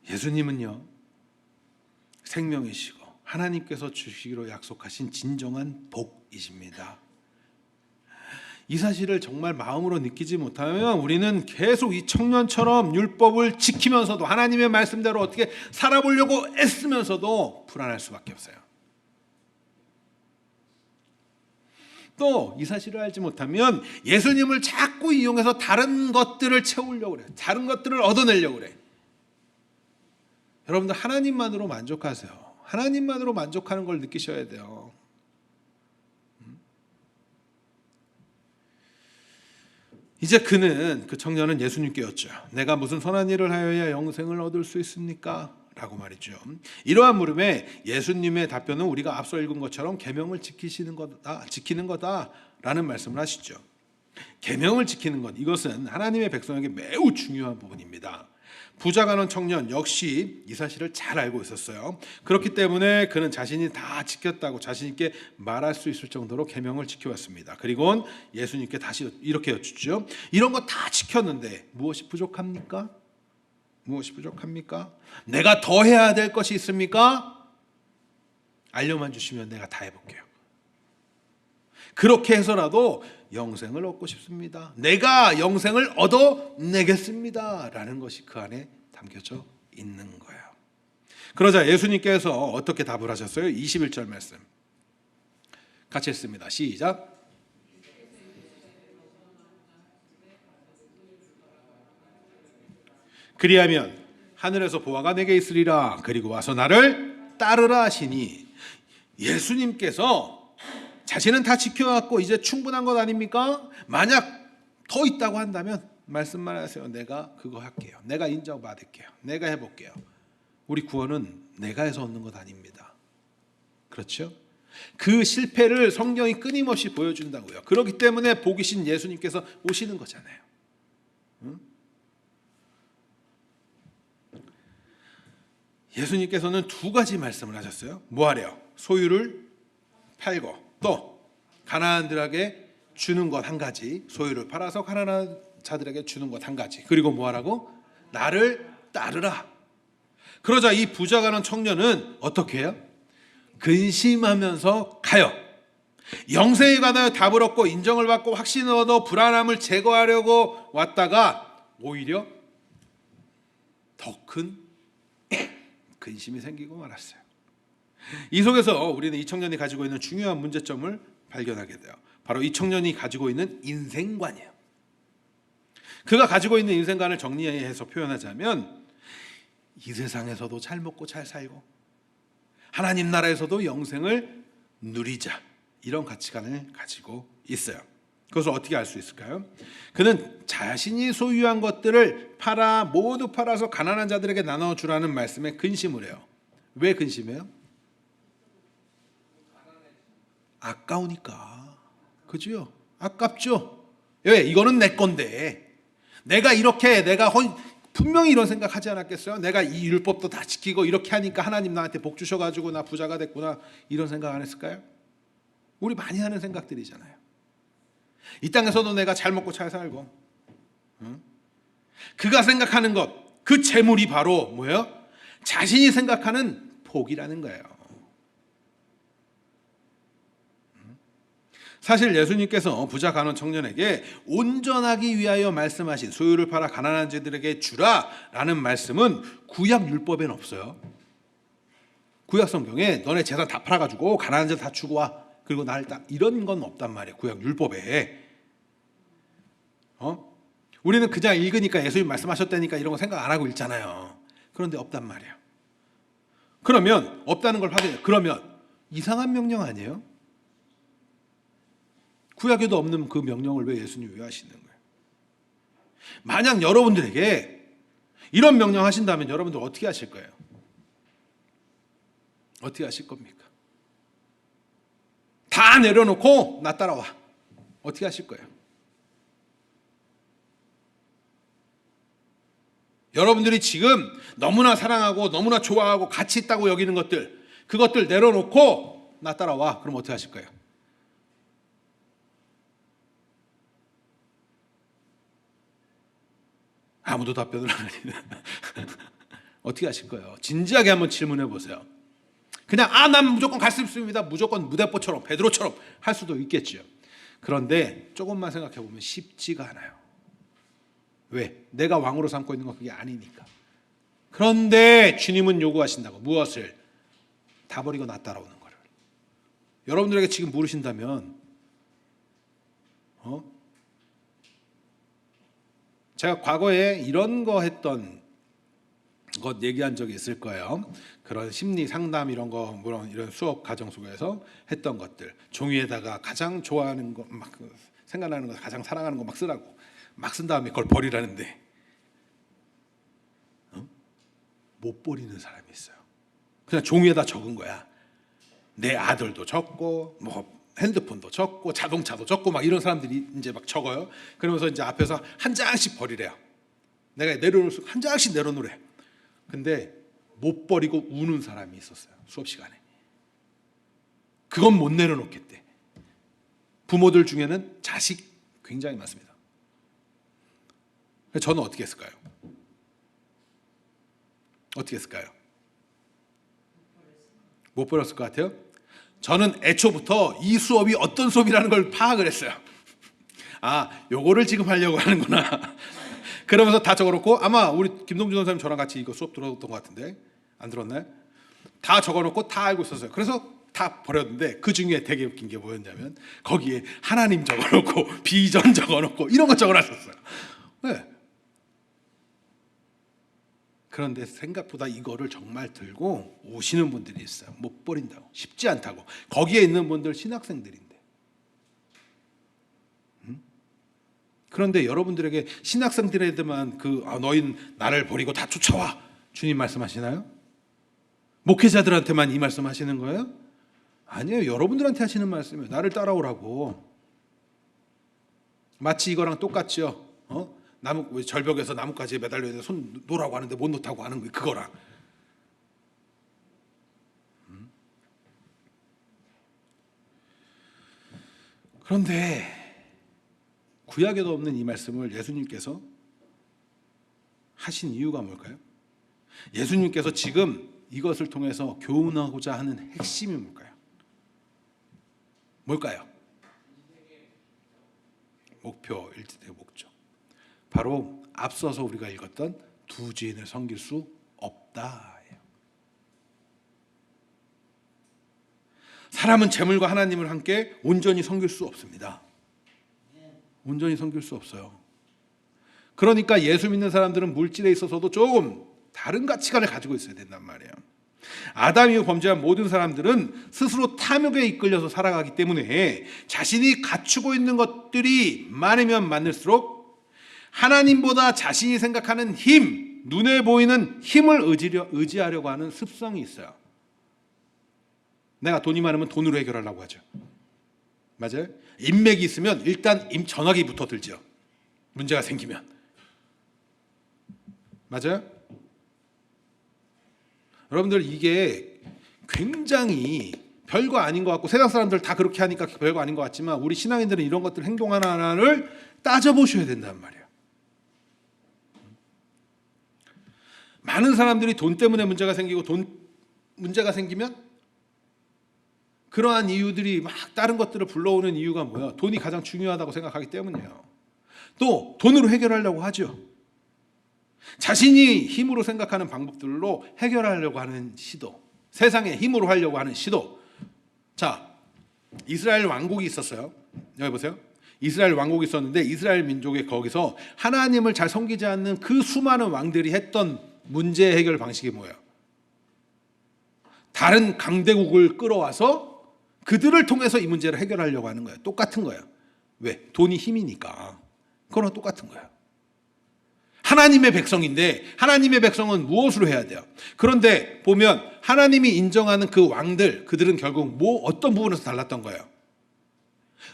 예수님은요 생명이시고 하나님께서 주시기로 약속하신 진정한 복이십니다. 이 사실을 정말 마음으로 느끼지 못하면 우리는 계속 이 청년처럼 율법을 지키면서도 하나님의 말씀대로 어떻게 살아보려고 애쓰면서도 불안할 수밖에 없어요. 또 이 사실을 알지 못하면 예수님을 자꾸 이용해서 다른 것들을 채우려고 그래요. 다른 것들을 얻어내려고 그래요. 여러분들, 하나님만으로 만족하세요. 하나님만으로 만족하는 걸 느끼셔야 돼요. 이제 그 청년은 예수님께 여쭤요. 내가 무슨 선한 일을 하여야 영생을 얻을 수 있습니까? 라고 말이죠. 이러한 물음에 예수님의 답변은 우리가 앞서 읽은 것처럼 계명을 지키는 거다라는 말씀을 하시죠. 계명을 지키는 것, 이것은 하나님의 백성에게 매우 중요한 부분입니다. 부자 간원 청년 역시 이 사실을 잘 알고 있었어요. 그렇기 때문에 그는 자신이 다 지켰다고 자신 있게 말할 수 있을 정도로 계명을 지켜왔습니다. 그리고 예수님께 다시 이렇게 여쭙죠. 이런 거 다 지켰는데 무엇이 부족합니까? 무엇이 부족합니까? 내가 더 해야 될 것이 있습니까? 알려만 주시면 내가 다 해볼게요. 그렇게 해서라도 영생을 얻고 싶습니다. 내가 영생을 얻어내겠습니다. 라는 것이 그 안에 담겨져 있는 거예요. 그러자 예수님께서 어떻게 답을 하셨어요? 21절 말씀 같이 했습니다. 시작. 그리하면 하늘에서 보화가 내게 있으리라. 그리고 와서 나를 따르라 하시니, 예수님께서 자신은 다 지켜왔고 이제 충분한 것 아닙니까? 만약 더 있다고 한다면 말씀만 하세요. 내가 그거 할게요. 내가 인정받을게요. 내가 해볼게요. 우리 구원은 내가 해서 얻는 것 아닙니다. 그렇죠? 그 실패를 성경이 끊임없이 보여준다고요. 그렇기 때문에 복이신 예수님께서 오시는 거잖아요. 응? 예수님께서는 두 가지 말씀을 하셨어요. 뭐 하래요? 소유를 팔고 또 가난한들에게 주는 것 한 가지, 소유를 팔아서 가난한 자들에게 주는 것 한 가지, 그리고 뭐 하라고? 나를 따르라. 그러자 이 부자 가난 청년은 어떻게 해요? 근심하면서 가요. 영생에 관하여 답을 얻고 인정을 받고 확신을 얻어 불안함을 제거하려고 왔다가 오히려 더 큰 근심이 생기고 말았어요. 이 속에서 우리는 이 청년이 가지고 있는 중요한 문제점을 발견하게 돼요. 바로 이 청년이 가지고 있는 인생관이에요. 그가 가지고 있는 인생관을 정리해서 표현하자면 이 세상에서도 잘 먹고 잘 살고 하나님 나라에서도 영생을 누리자, 이런 가치관을 가지고 있어요. 그것을 어떻게 알 수 있을까요? 그는 자신이 소유한 것들을 모두 팔아서 가난한 자들에게 나눠주라는 말씀에 근심을 해요. 왜 근심해요? 아까우니까. 그죠? 아깝죠? 왜? 이거는 내 건데. 내가 분명히 이런 생각하지 않았겠어요? 내가 이 율법도 다 지키고 이렇게 하니까 하나님 나한테 복 주셔가지고 나 부자가 됐구나, 이런 생각 안 했을까요? 우리 많이 하는 생각들이잖아요. 이 땅에서도 내가 잘 먹고 잘 살고, 그가 생각하는 것, 그 재물이 바로 뭐예요? 자신이 생각하는 복이라는 거예요. 사실 예수님께서 부자 가난 청년에게 온전하기 위하여 말씀하신 소유를 팔아 가난한 자들에게 주라라는 말씀은 구약 율법에는 없어요. 구약 성경에 너네 재산 다 팔아가지고 가난한 자 다 주고 와, 그리고 나를 따, 이런 건 없단 말이에요. 구약 율법에. 우리는 그냥 읽으니까 예수님 말씀하셨다니까 이런 거 생각 안 하고 읽잖아요. 그런데 없단 말이에요. 그러면 없다는 걸 확인해요. 그러면 이상한 명령 아니에요? 구약에도 없는 그 명령을 왜 예수님이 왜 하시는 거예요? 만약 여러분들에게 이런 명령 하신다면 여러분들 어떻게 하실 거예요? 어떻게 하실 겁니까? 다 내려놓고 나 따라와. 어떻게 하실 거예요? 여러분들이 지금 너무나 사랑하고 너무나 좋아하고 가치 있다고 여기는 것들, 그것들 내려놓고 나 따라와. 그럼 어떻게 하실 거예요? 아무도 답변을 안 하시네. 어떻게 하실 거예요? 진지하게 한번 질문해 보세요. 그냥 난 무조건 갈 수 있습니다, 무조건 무대뽀처럼 베드로처럼 할 수도 있겠죠. 그런데 조금만 생각해 보면 쉽지가 않아요. 왜? 내가 왕으로 삼고 있는 건 그게 아니니까. 그런데 주님은 요구하신다고. 무엇을? 다 버리고 나 따라오는 거를. 여러분들에게 지금 물으신다면 제가 과거에 이런 거 했던 것 얘기한 적이 있을 거예요. 그런 심리 상담 이런 거, 물론 이런 수업 과정 속에서 했던 것들, 종이에다가 가장 좋아하는 거, 막 생각나는 거, 가장 사랑하는 거 막 쓰라고 막 쓴 다음에 그걸 버리라는데 못 버리는 사람이 있어요. 그냥 종이에다 적은 거야. 내 아들도 적고 뭐 핸드폰도 적고 자동차도 적고 막 이런 사람들이 이제 막 적어요. 그러면서 이제 앞에서 한 장씩 버리래요. 내가 내려놓을 수 한 장씩 내려놓으래. 근데 못 버리고 우는 사람이 있었어요. 수업 시간에. 그건 못 내려놓겠대. 부모들 중에는 자식 굉장히 많습니다. 저는 어떻게 했을까요? 어떻게 했을까요? 못 버렸을 것 같아요? 저는 애초부터 이 수업이 어떤 수업이라는 걸 파악을 했어요. 요거를 지금 하려고 하는구나. 그러면서 다 적어놓고, 아마 우리 김동준 선생님 저랑 같이 이거 수업 들었던 것 같은데 안 들었나요? 다 적어놓고 다 알고 있었어요. 그래서 다 버렸는데 그 중에 되게 웃긴 게 뭐였냐면 거기에 하나님 적어놓고 비전 적어놓고 이런 거 적어놨었어요. 네. 그런데 생각보다 이거를 정말 들고 오시는 분들이 있어요. 못 버린다고, 쉽지 않다고. 거기에 있는 분들 신학생들인데 그런데 여러분들에게 신학생들에게만 너희는 나를 버리고 다 쫓아와 주님 말씀하시나요? 목회자들한테만 이 말씀하시는 거예요? 아니에요. 여러분들한테 하시는 말씀이에요. 나를 따라오라고. 마치 이거랑 똑같죠. 절벽에서 나뭇가지에 매달려 있는 손 놓으라고 하는데 못 놓다고 하는 거 그거랑. 그런데 구약에도 없는 이 말씀을 예수님께서 하신 이유가 뭘까요? 예수님께서 지금 이것을 통해서 교훈하고자 하는 핵심이 뭘까요? 뭘까요? 목표, 일치된 목적. 바로 앞서서 우리가 읽었던 두 주인을 섬길 수 없다예요. 사람은 재물과 하나님을 함께 온전히 섬길 수 없습니다. 온전히 섬길 수 없어요. 그러니까 예수 믿는 사람들은 물질에 있어서도 조금 다른 가치관을 가지고 있어야 된단 말이에요. 아담 이후 범죄한 모든 사람들은 스스로 탐욕에 이끌려서 살아가기 때문에 자신이 갖추고 있는 것들이 많으면 많을수록 하나님보다 자신이 생각하는 힘, 눈에 보이는 힘을 의지하려고 하는 습성이 있어요. 내가 돈이 많으면 돈으로 해결하려고 하죠. 맞아요? 인맥이 있으면 일단 전화기부터 들죠. 문제가 생기면. 맞아요? 여러분들 이게 굉장히 별거 아닌 것 같고 세상 사람들 다 그렇게 하니까 별거 아닌 것 같지만 우리 신앙인들은 이런 것들 행동 하나하나를 따져보셔야 된단 말이에요. 많은 사람들이 돈 때문에 문제가 생기고 문제가 생기면 그러한 이유들이 막 다른 것들을 불러오는 이유가 뭐야? 돈이 가장 중요하다고 생각하기 때문이에요. 또 돈으로 해결하려고 하죠. 자신이 힘으로 생각하는 방법들로 해결하려고 하는 시도, 세상의 힘으로 하려고 하는 시도. 자, 이스라엘 왕국이 있었어요. 여기 보세요. 이스라엘 왕국이 있었는데 이스라엘 민족의 거기서 하나님을 잘 섬기지 않는 그 수많은 왕들이 했던 문제 해결 방식이 뭐예요? 다른 강대국을 끌어와서 그들을 통해서 이 문제를 해결하려고 하는 거예요. 똑같은 거예요. 왜? 돈이 힘이니까. 그거랑 똑같은 거예요. 하나님의 백성인데 하나님의 백성은 무엇으로 해야 돼요? 그런데 보면 하나님이 인정하는 그 왕들, 그들은 결국 어떤 부분에서 달랐던 거예요?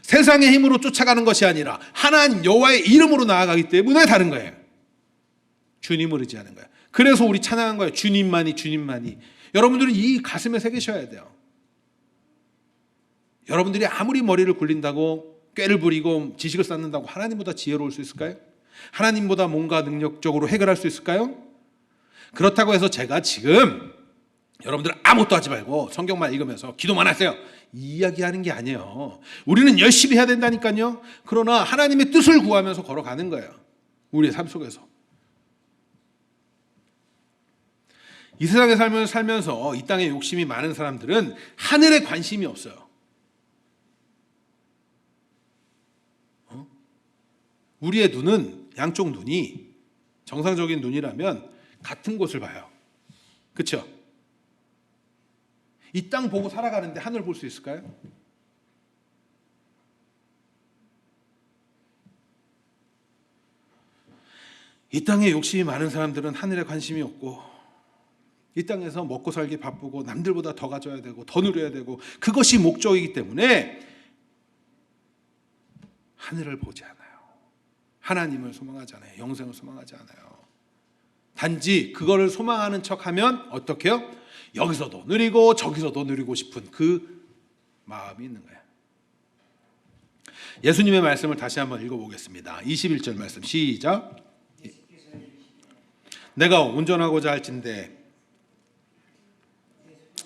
세상의 힘으로 쫓아가는 것이 아니라 하나님 여호와의 이름으로 나아가기 때문에 다른 거예요. 주님을 의지하는 거예요. 그래서 우리 찬양한 거예요. 주님만이, 주님만이. 여러분들은 이 가슴에 새기셔야 돼요. 여러분들이 아무리 머리를 굴린다고 꾀를 부리고 지식을 쌓는다고 하나님보다 지혜로울 수 있을까요? 하나님보다 뭔가 능력적으로 해결할 수 있을까요? 그렇다고 해서 제가 지금 여러분들 아무것도 하지 말고 성경만 읽으면서 기도만 하세요 이야기하는 게 아니에요. 우리는 열심히 해야 된다니까요. 그러나 하나님의 뜻을 구하면서 걸어가는 거예요. 우리의 삶 속에서. 이 세상에 살면서 이 땅에 욕심이 많은 사람들은 하늘에 관심이 없어요. 우리의 눈은 양쪽 눈이 정상적인 눈이라면 같은 곳을 봐요. 그렇죠? 이 땅 보고 살아가는데 하늘 볼 수 있을까요? 이 땅에 욕심이 많은 사람들은 하늘에 관심이 없고 이 땅에서 먹고 살기 바쁘고 남들보다 더 가져야 되고 더 누려야 되고 그것이 목적이기 때문에 하늘을 보지 않아요. 하나님을 소망하지 않아요. 영생을 소망하지 않아요. 단지 그거를 소망하는 척하면 어떻게 해요? 여기서도 누리고 저기서도 누리고 싶은 그 마음이 있는 거예요. 예수님의 말씀을 다시 한번 읽어보겠습니다. 21절 말씀 시작. 내가 온전하고자 할진대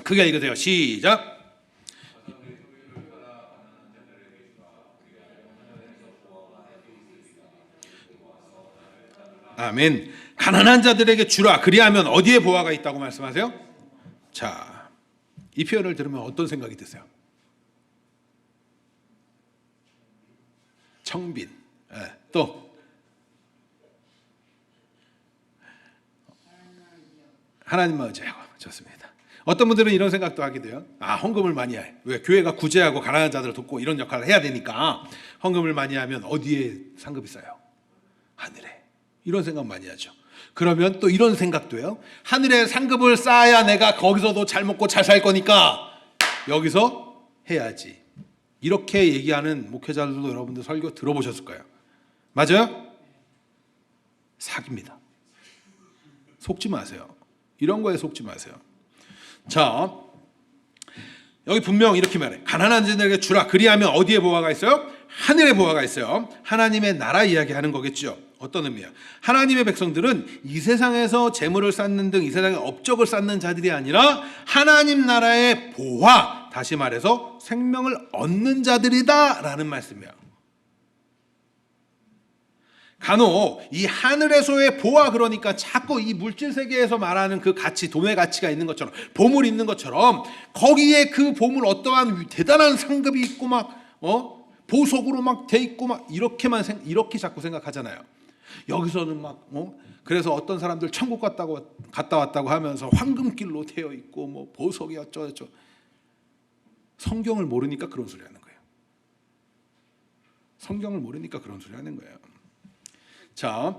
크게 읽으세요. 시작. 아멘. 가난한 자들에게 주라. 그리하면 어디에 보화가 있다고 말씀하세요? 자, 이 표현을 들으면 어떤 생각이 드세요? 청빈. 또 하나님만 의지하고. 좋습니다. 어떤 분들은 이런 생각도 하게 돼요. 헌금을 많이 해. 왜? 교회가 구제하고 가난한 자들을 돕고 이런 역할을 해야 되니까 헌금을 많이 하면 어디에 상급이 쌓여? 하늘에. 이런 생각 많이 하죠. 그러면 또 이런 생각도 해요. 하늘에 상급을 쌓아야 내가 거기서도 잘 먹고 잘 살 거니까 여기서 해야지. 이렇게 얘기하는 목회자들도 여러분들 설교 들어보셨을 거예요. 맞아요? 사기입니다. 속지 마세요. 이런 거에 속지 마세요. 자, 여기 분명 이렇게 말해. 가난한 자들에게 주라. 그리하면 어디에 보화가 있어요? 하늘에 보화가 있어요. 하나님의 나라 이야기하는 거겠죠. 어떤 의미야? 하나님의 백성들은 이 세상에서 재물을 쌓는 등 이 세상에 업적을 쌓는 자들이 아니라 하나님 나라의 보화, 다시 말해서 생명을 얻는 자들이다라는 말씀이야. 간혹 이 하늘에서의 보화, 그러니까 자꾸 이 물질 세계에서 말하는 그 가치, 돈의 가치가 있는 것처럼, 보물이 있는 것처럼 거기에 그 보물 어떠한 대단한 상급이 있고 막 보석으로 막 돼 있고 막 이렇게 자꾸 생각하잖아요. 여기서는 막 그래서 어떤 사람들 천국 갔다 왔다고 하면서 황금길로 되어 있고 뭐 보석이 어쩌고저쩌고. 성경을 모르니까 그런 소리 하는 거예요. 성경을 모르니까 그런 소리 하는 거예요. 자,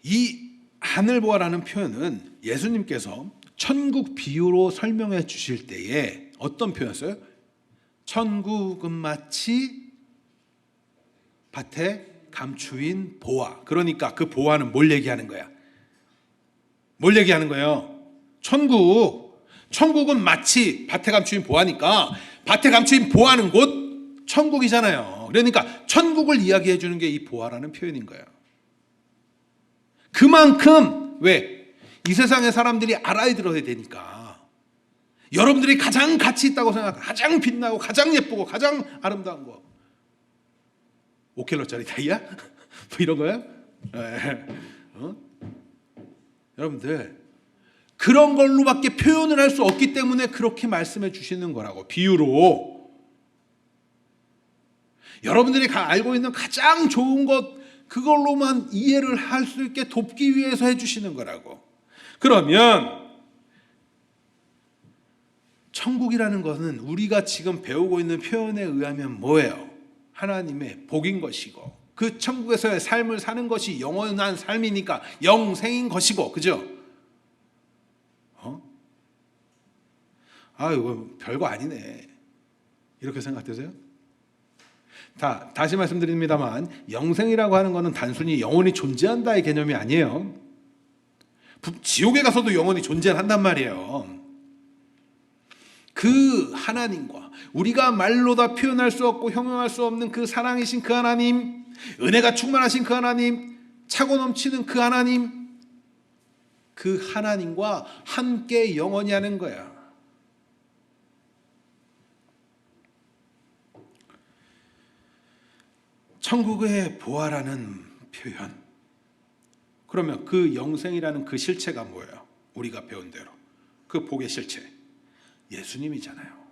이 하늘보화라는 표현은 예수님께서 천국 비유로 설명해 주실 때에 어떤 표현이었어요? 천국은 마치 밭에 감추인 보화. 그러니까 그 보화는 뭘 얘기하는 거야? 뭘 얘기하는 거예요? 천국은 마치 밭에 감추인 보화니까 밭에 감추인 보화는 곧 천국이잖아요. 그러니까 천국을 이야기해 주는 게 이 보화라는 표현인 거예요. 그만큼 왜? 이 세상의 사람들이 알아야 들어야 되니까. 여러분들이 가장 가치 있다고 생각하고 가장 빛나고 가장 예쁘고 가장 아름다운 거 5킬로짜리 다이아? 뭐 이런 거예요? 여러분들 그런 걸로밖에 표현을 할 수 없기 때문에 그렇게 말씀해 주시는 거라고. 비유로 여러분들이 알고 있는 가장 좋은 것 그걸로만 이해를 할 수 있게 돕기 위해서 해주시는 거라고. 그러면 천국이라는 것은 우리가 지금 배우고 있는 표현에 의하면 뭐예요? 하나님의 복인 것이고 그 천국에서의 삶을 사는 것이 영원한 삶이니까 영생인 것이고, 그죠? 이거 별거 아니네 이렇게 생각되세요? 다시 말씀드립니다만 영생이라고 하는 것은 단순히 영원히 존재한다의 개념이 아니에요. 지옥에 가서도 영원히 존재한단 말이에요. 그 하나님과 우리가 말로 다 표현할 수 없고 형용할 수 없는 그 사랑이신 그 하나님, 은혜가 충만하신 그 하나님, 차고 넘치는 그 하나님, 그 하나님과 함께 영원히 하는 거야. 천국의 보화라는 표현. 그러면 그 영생이라는 그 실체가 뭐예요? 우리가 배운 대로 그 복의 실체 예수님이잖아요.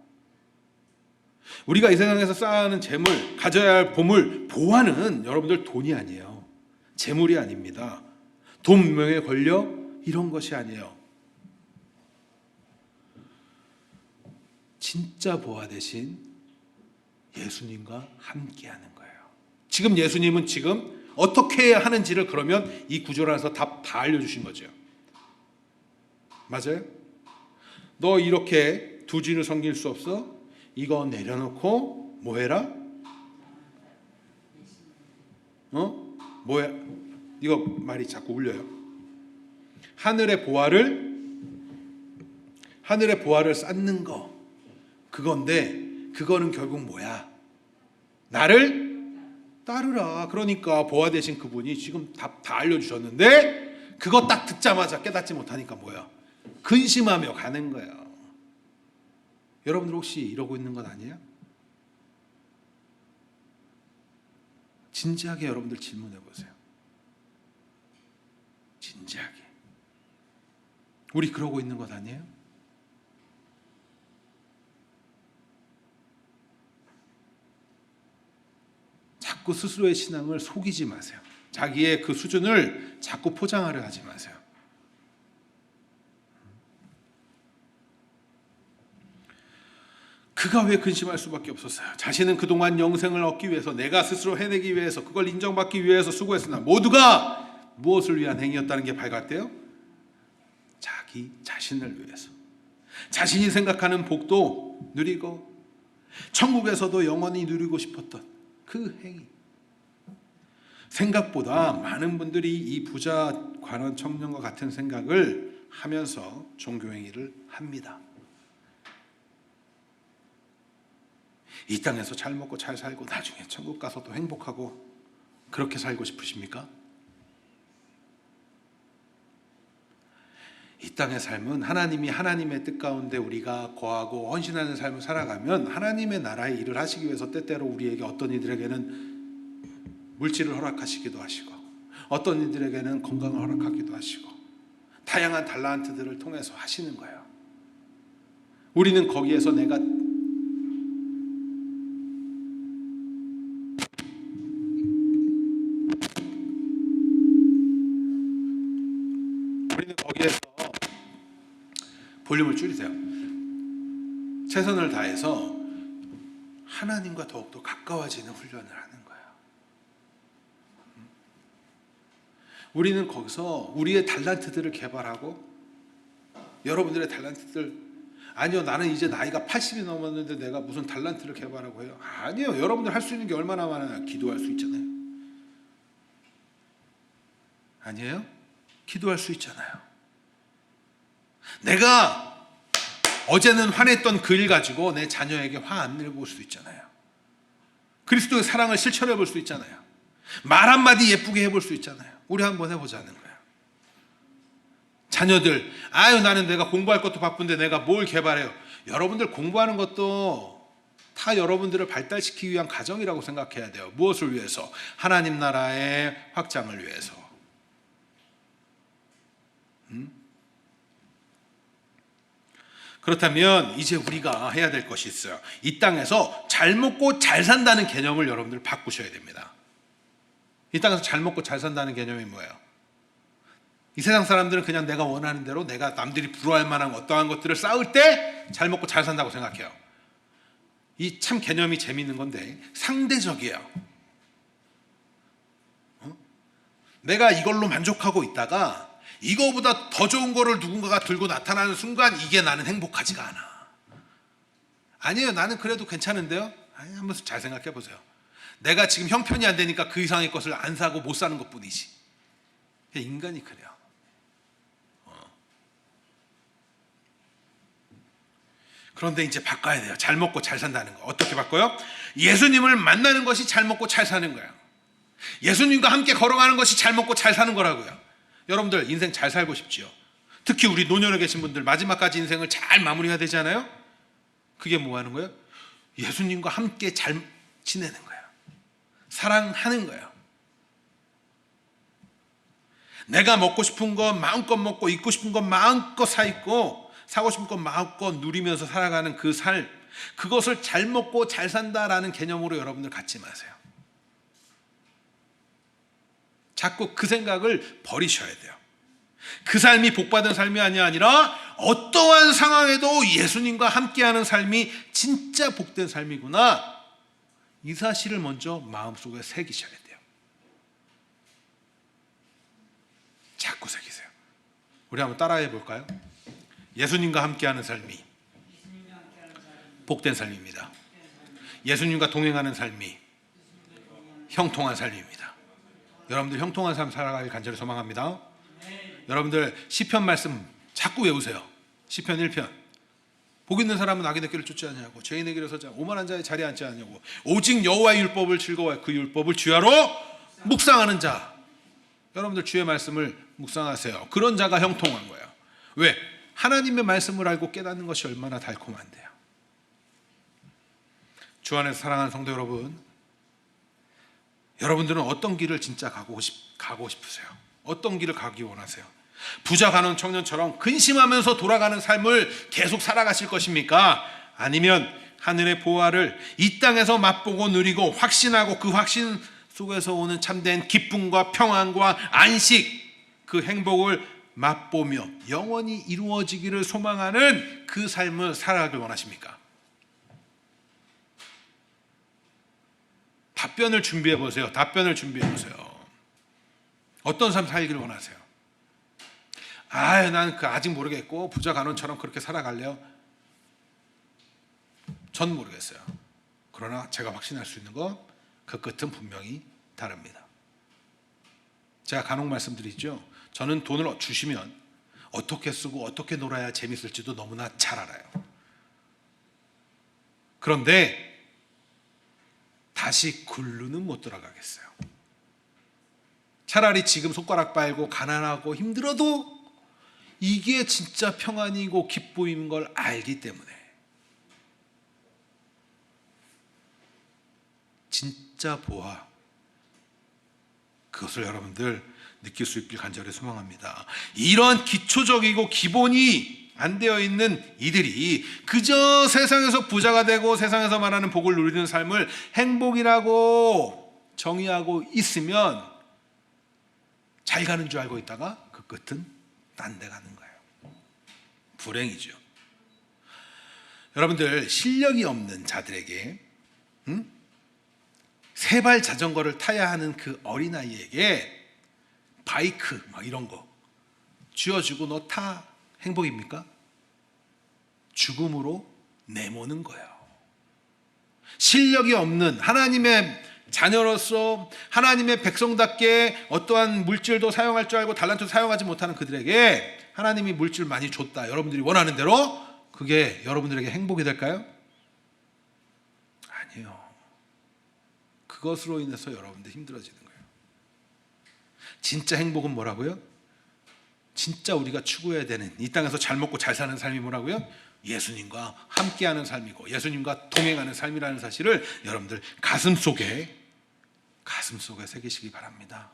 우리가 이 세상에서 쌓아가는 재물, 가져야 할 보물, 보화는 여러분들 돈이 아니에요. 재물이 아닙니다. 돈, 명예, 권력 이런 것이 아니에요. 진짜 보화 대신 예수님과 함께하는 거예요. 지금 예수님은 지금 어떻게 해야 하는지를 그러면 이 구조란에서 다 알려주신 거죠. 맞아요? 너 이렇게 두 주를 섬길 수 없어? 이거 내려놓고 뭐 해라? 뭐야? 이거 말이 자꾸 울려요. 하늘의 보화를 쌓는 거 그건데 그거는 결국 뭐야? 나를 따르라. 그러니까 보화 되신 그분이 지금 다 알려주셨는데 그거 딱 듣자마자 깨닫지 못하니까 뭐야? 근심하며 가는 거예요. 여러분들 혹시 이러고 있는 건 아니에요? 진지하게 여러분들 질문해 보세요. 진지하게. 우리 그러고 있는 것 아니에요? 자꾸 스스로의 신앙을 속이지 마세요. 자기의 그 수준을 자꾸 포장하려 하지 마세요. 그가 왜 근심할 수밖에 없었어요? 자신은 그동안 영생을 얻기 위해서, 내가 스스로 해내기 위해서, 그걸 인정받기 위해서 수고했으나 모두가 무엇을 위한 행위였다는 게 발각돼요? 자기 자신을 위해서. 자신이 생각하는 복도 누리고 천국에서도 영원히 누리고 싶었던 그 행위. 생각보다 많은 분들이 이 부자 관원 청년과 같은 생각을 하면서 종교행위를 합니다. 이 땅에서 잘 먹고 잘 살고 나중에 천국 가서도 행복하고 그렇게 살고 싶으십니까? 이 땅의 삶은 하나님이 하나님의 뜻 가운데 우리가 거하고 헌신하는 삶을 살아가면 하나님의 나라의 일을 하시기 위해서 때때로 우리에게 어떤 이들에게는 물질을 허락하시기도 하시고 어떤 이들에게는 건강을 허락하기도 하시고 다양한 달란트들을 통해서 하시는 거예요. 우리는 거기에서 볼륨을 줄이세요. 최선을 다해서 하나님과 더욱더 가까워지는 훈련을 하는 거예요. 우리는 거기서 우리의 달란트들을 개발하고 여러분들의 달란트들, 아니요 나는 이제 나이가 80이 넘었는데 내가 무슨 달란트를 개발하고 해요? 아니요, 여러분들 할 수 있는 게 얼마나 많아요. 기도할 수 있잖아요. 아니에요? 기도할 수 있잖아요. 내가 어제는 화냈던 그 일 가지고 내 자녀에게 화 안 내볼 수 있잖아요. 그리스도의 사랑을 실천해 볼 수 있잖아요. 말 한마디 예쁘게 해볼 수 있잖아요. 우리 한번 해보자는 거예요. 자녀들, 아유 나는 내가 공부할 것도 바쁜데 내가 뭘 개발해요. 여러분들 공부하는 것도 다 여러분들을 발달시키기 위한 과정이라고 생각해야 돼요. 무엇을 위해서? 하나님 나라의 확장을 위해서. 그렇다면 이제 우리가 해야 될 것이 있어요. 이 땅에서 잘 먹고 잘 산다는 개념을 여러분들 바꾸셔야 됩니다. 이 땅에서 잘 먹고 잘 산다는 개념이 뭐예요? 이 세상 사람들은 그냥 내가 원하는 대로 내가 남들이 부러워할 만한 어떠한 것들을 쌓을 때 잘 먹고 잘 산다고 생각해요. 이 참 개념이 재미있는 건데 상대적이에요. 내가 이걸로 만족하고 있다가 이거보다 더 좋은 거를 누군가가 들고 나타나는 순간 이게 나는 행복하지가 않아. 아니에요, 나는 그래도 괜찮은데요. 아니, 한번 잘 생각해 보세요. 내가 지금 형편이 안 되니까 그 이상의 것을 안 사고 못 사는 것뿐이지. 인간이 그래요. 그런데 이제 바꿔야 돼요. 잘 먹고 잘 산다는 거. 어떻게 바꿔요? 예수님을 만나는 것이 잘 먹고 잘 사는 거예요. 예수님과 함께 걸어가는 것이 잘 먹고 잘 사는 거라고요. 여러분들 인생 잘 살고 싶지요? 특히 우리 노년에 계신 분들 마지막까지 인생을 잘 마무리해야 되잖아요. 그게 뭐 하는 거예요? 예수님과 함께 잘 지내는 거예요. 사랑하는 거예요. 내가 먹고 싶은 거 마음껏 먹고 입고 싶은 거 마음껏 사 입고 사고 싶은 거 마음껏 누리면서 살아가는 그 삶, 그것을 잘 먹고 잘 산다라는 개념으로 여러분들 갖지 마세요. 자꾸 그 생각을 버리셔야 돼요. 그 삶이 복받은 삶이 아니라 어떠한 상황에도 예수님과 함께하는 삶이 진짜 복된 삶이구나, 이 사실을 먼저 마음속에 새기셔야 돼요. 자꾸 새기세요. 우리 한번 따라해 볼까요? 예수님과 함께하는 삶이 복된 삶입니다. 예수님과 동행하는 삶이 형통한 삶입니다. 여러분들 형통한 삶 살아가길 간절히 소망합니다. 여러분들 시편 말씀 자꾸 외우세요. 시편 1편. 복 있는 사람은 악인의 길을 쫓지 않냐고, 죄인의 길에 서지 않고 오만한 자의 자리에 앉지 않냐고, 오직 여호와의 율법을 즐거워해 그 율법을 주야로 묵상하는 자. 여러분들 주의 말씀을 묵상하세요. 그런 자가 형통한 거예요. 왜? 하나님의 말씀을 알고 깨닫는 것이 얼마나 달콤한데요. 주 안에서 사랑하는 성도 여러분, 여러분들은 어떤 길을 진짜 가고 싶으세요? 어떤 길을 가기 원하세요? 부자 가는 청년처럼 근심하면서 돌아가는 삶을 계속 살아가실 것입니까? 아니면 하늘의 보화를 이 땅에서 맛보고 누리고 확신하고 그 확신 속에서 오는 참된 기쁨과 평안과 안식, 그 행복을 맛보며 영원히 이루어지기를 소망하는 그 삶을 살아가길 원하십니까? 답변을 준비해 보세요. 답변을 준비해 보세요. 어떤 삶 살기를 원하세요? 난 아직 모르겠고 부자 간원처럼 그렇게 살아갈래요? 전 모르겠어요. 그러나 제가 확신할 수 있는 건 그 끝은 분명히 다릅니다. 제가 간혹 말씀드리죠. 저는 돈을 주시면 어떻게 쓰고 어떻게 놀아야 재밌을지도 너무나 잘 알아요. 그런데 다시 굴루는 못 돌아가겠어요. 차라리 지금 손가락 빨고 가난하고 힘들어도 이게 진짜 평안이고 기쁨인 걸 알기 때문에 진짜 보아, 그것을 여러분들 느낄 수 있길 간절히 소망합니다. 이런 기초적이고 기본이 안 되어 있는 이들이 그저 세상에서 부자가 되고 세상에서 말하는 복을 누리는 삶을 행복이라고 정의하고 있으면 잘 가는 줄 알고 있다가 그 끝은 딴 데 가는 거예요. 불행이죠. 여러분들, 실력이 없는 자들에게 세발 자전거를 타야 하는 그 어린아이에게 바이크 막 이런 거 쥐어주고 너 타, 행복입니까? 죽음으로 내모는 거예요. 실력이 없는 하나님의 자녀로서 하나님의 백성답게 어떠한 물질도 사용할 줄 알고 달란트도 사용하지 못하는 그들에게 하나님이 물질 많이 줬다, 여러분들이 원하는 대로, 그게 여러분들에게 행복이 될까요? 아니요. 그것으로 인해서 여러분들 힘들어지는 거예요. 진짜 행복은 뭐라고요? 진짜 우리가 추구해야 되는, 이 땅에서 잘 먹고 잘 사는 삶이 뭐라고요? 예수님과 함께하는 삶이고 예수님과 동행하는 삶이라는 사실을 여러분들 가슴속에 새기시기 바랍니다.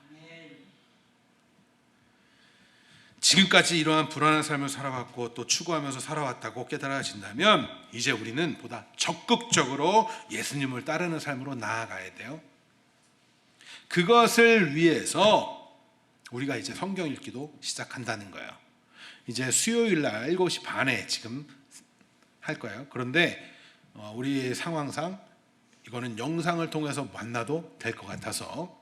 지금까지 이러한 불안한 삶을 살아왔고 또 추구하면서 살아왔다고 깨달아진다면 이제 우리는 보다 적극적으로 예수님을 따르는 삶으로 나아가야 돼요. 그것을 위해서 우리가 이제 성경 읽기도 시작한다는 거예요. 이제 수요일 날 7시 반에 지금 할 거예요. 그런데 우리 상황상 이거는 영상을 통해서 만나도 될 것 같아서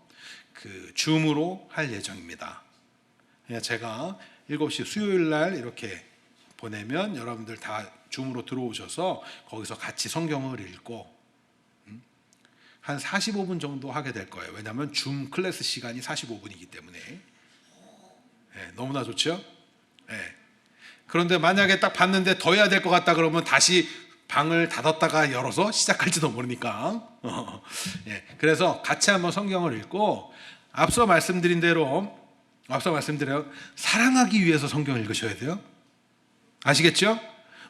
그 줌으로 할 예정입니다. 제가 7시 수요일 날 이렇게 보내면 여러분들 다 줌으로 들어오셔서 거기서 같이 성경을 읽고 한 45분 정도 하게 될 거예요. 왜냐하면 줌 클래스 시간이 45분이기 때문에. 너무나 좋죠? 그런데 만약에 딱 봤는데 더 해야 될 것 같다 그러면 다시 방을 닫았다가 열어서 시작할지도 모르니까. 그래서 같이 한번 성경을 읽고 앞서 말씀드려요. 사랑하기 위해서 성경을 읽으셔야 돼요. 아시겠죠?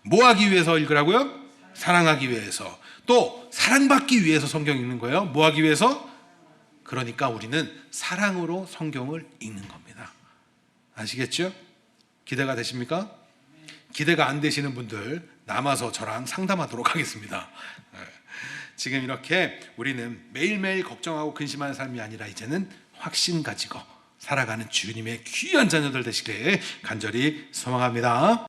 뭐 하기 위해서 읽으라고요? 사랑하기 위해서. 또 사랑받기 위해서 성경 읽는 거예요. 뭐 하기 위해서? 그러니까 우리는 사랑으로 성경을 읽는 겁니다. 아시겠죠? 기대가 되십니까? 기대가 안 되시는 분들 남아서 저랑 상담하도록 하겠습니다. 지금 이렇게 우리는 매일매일 걱정하고 근심하는 삶이 아니라 이제는 확신 가지고 살아가는 주님의 귀한 자녀들 되시길 간절히 소망합니다.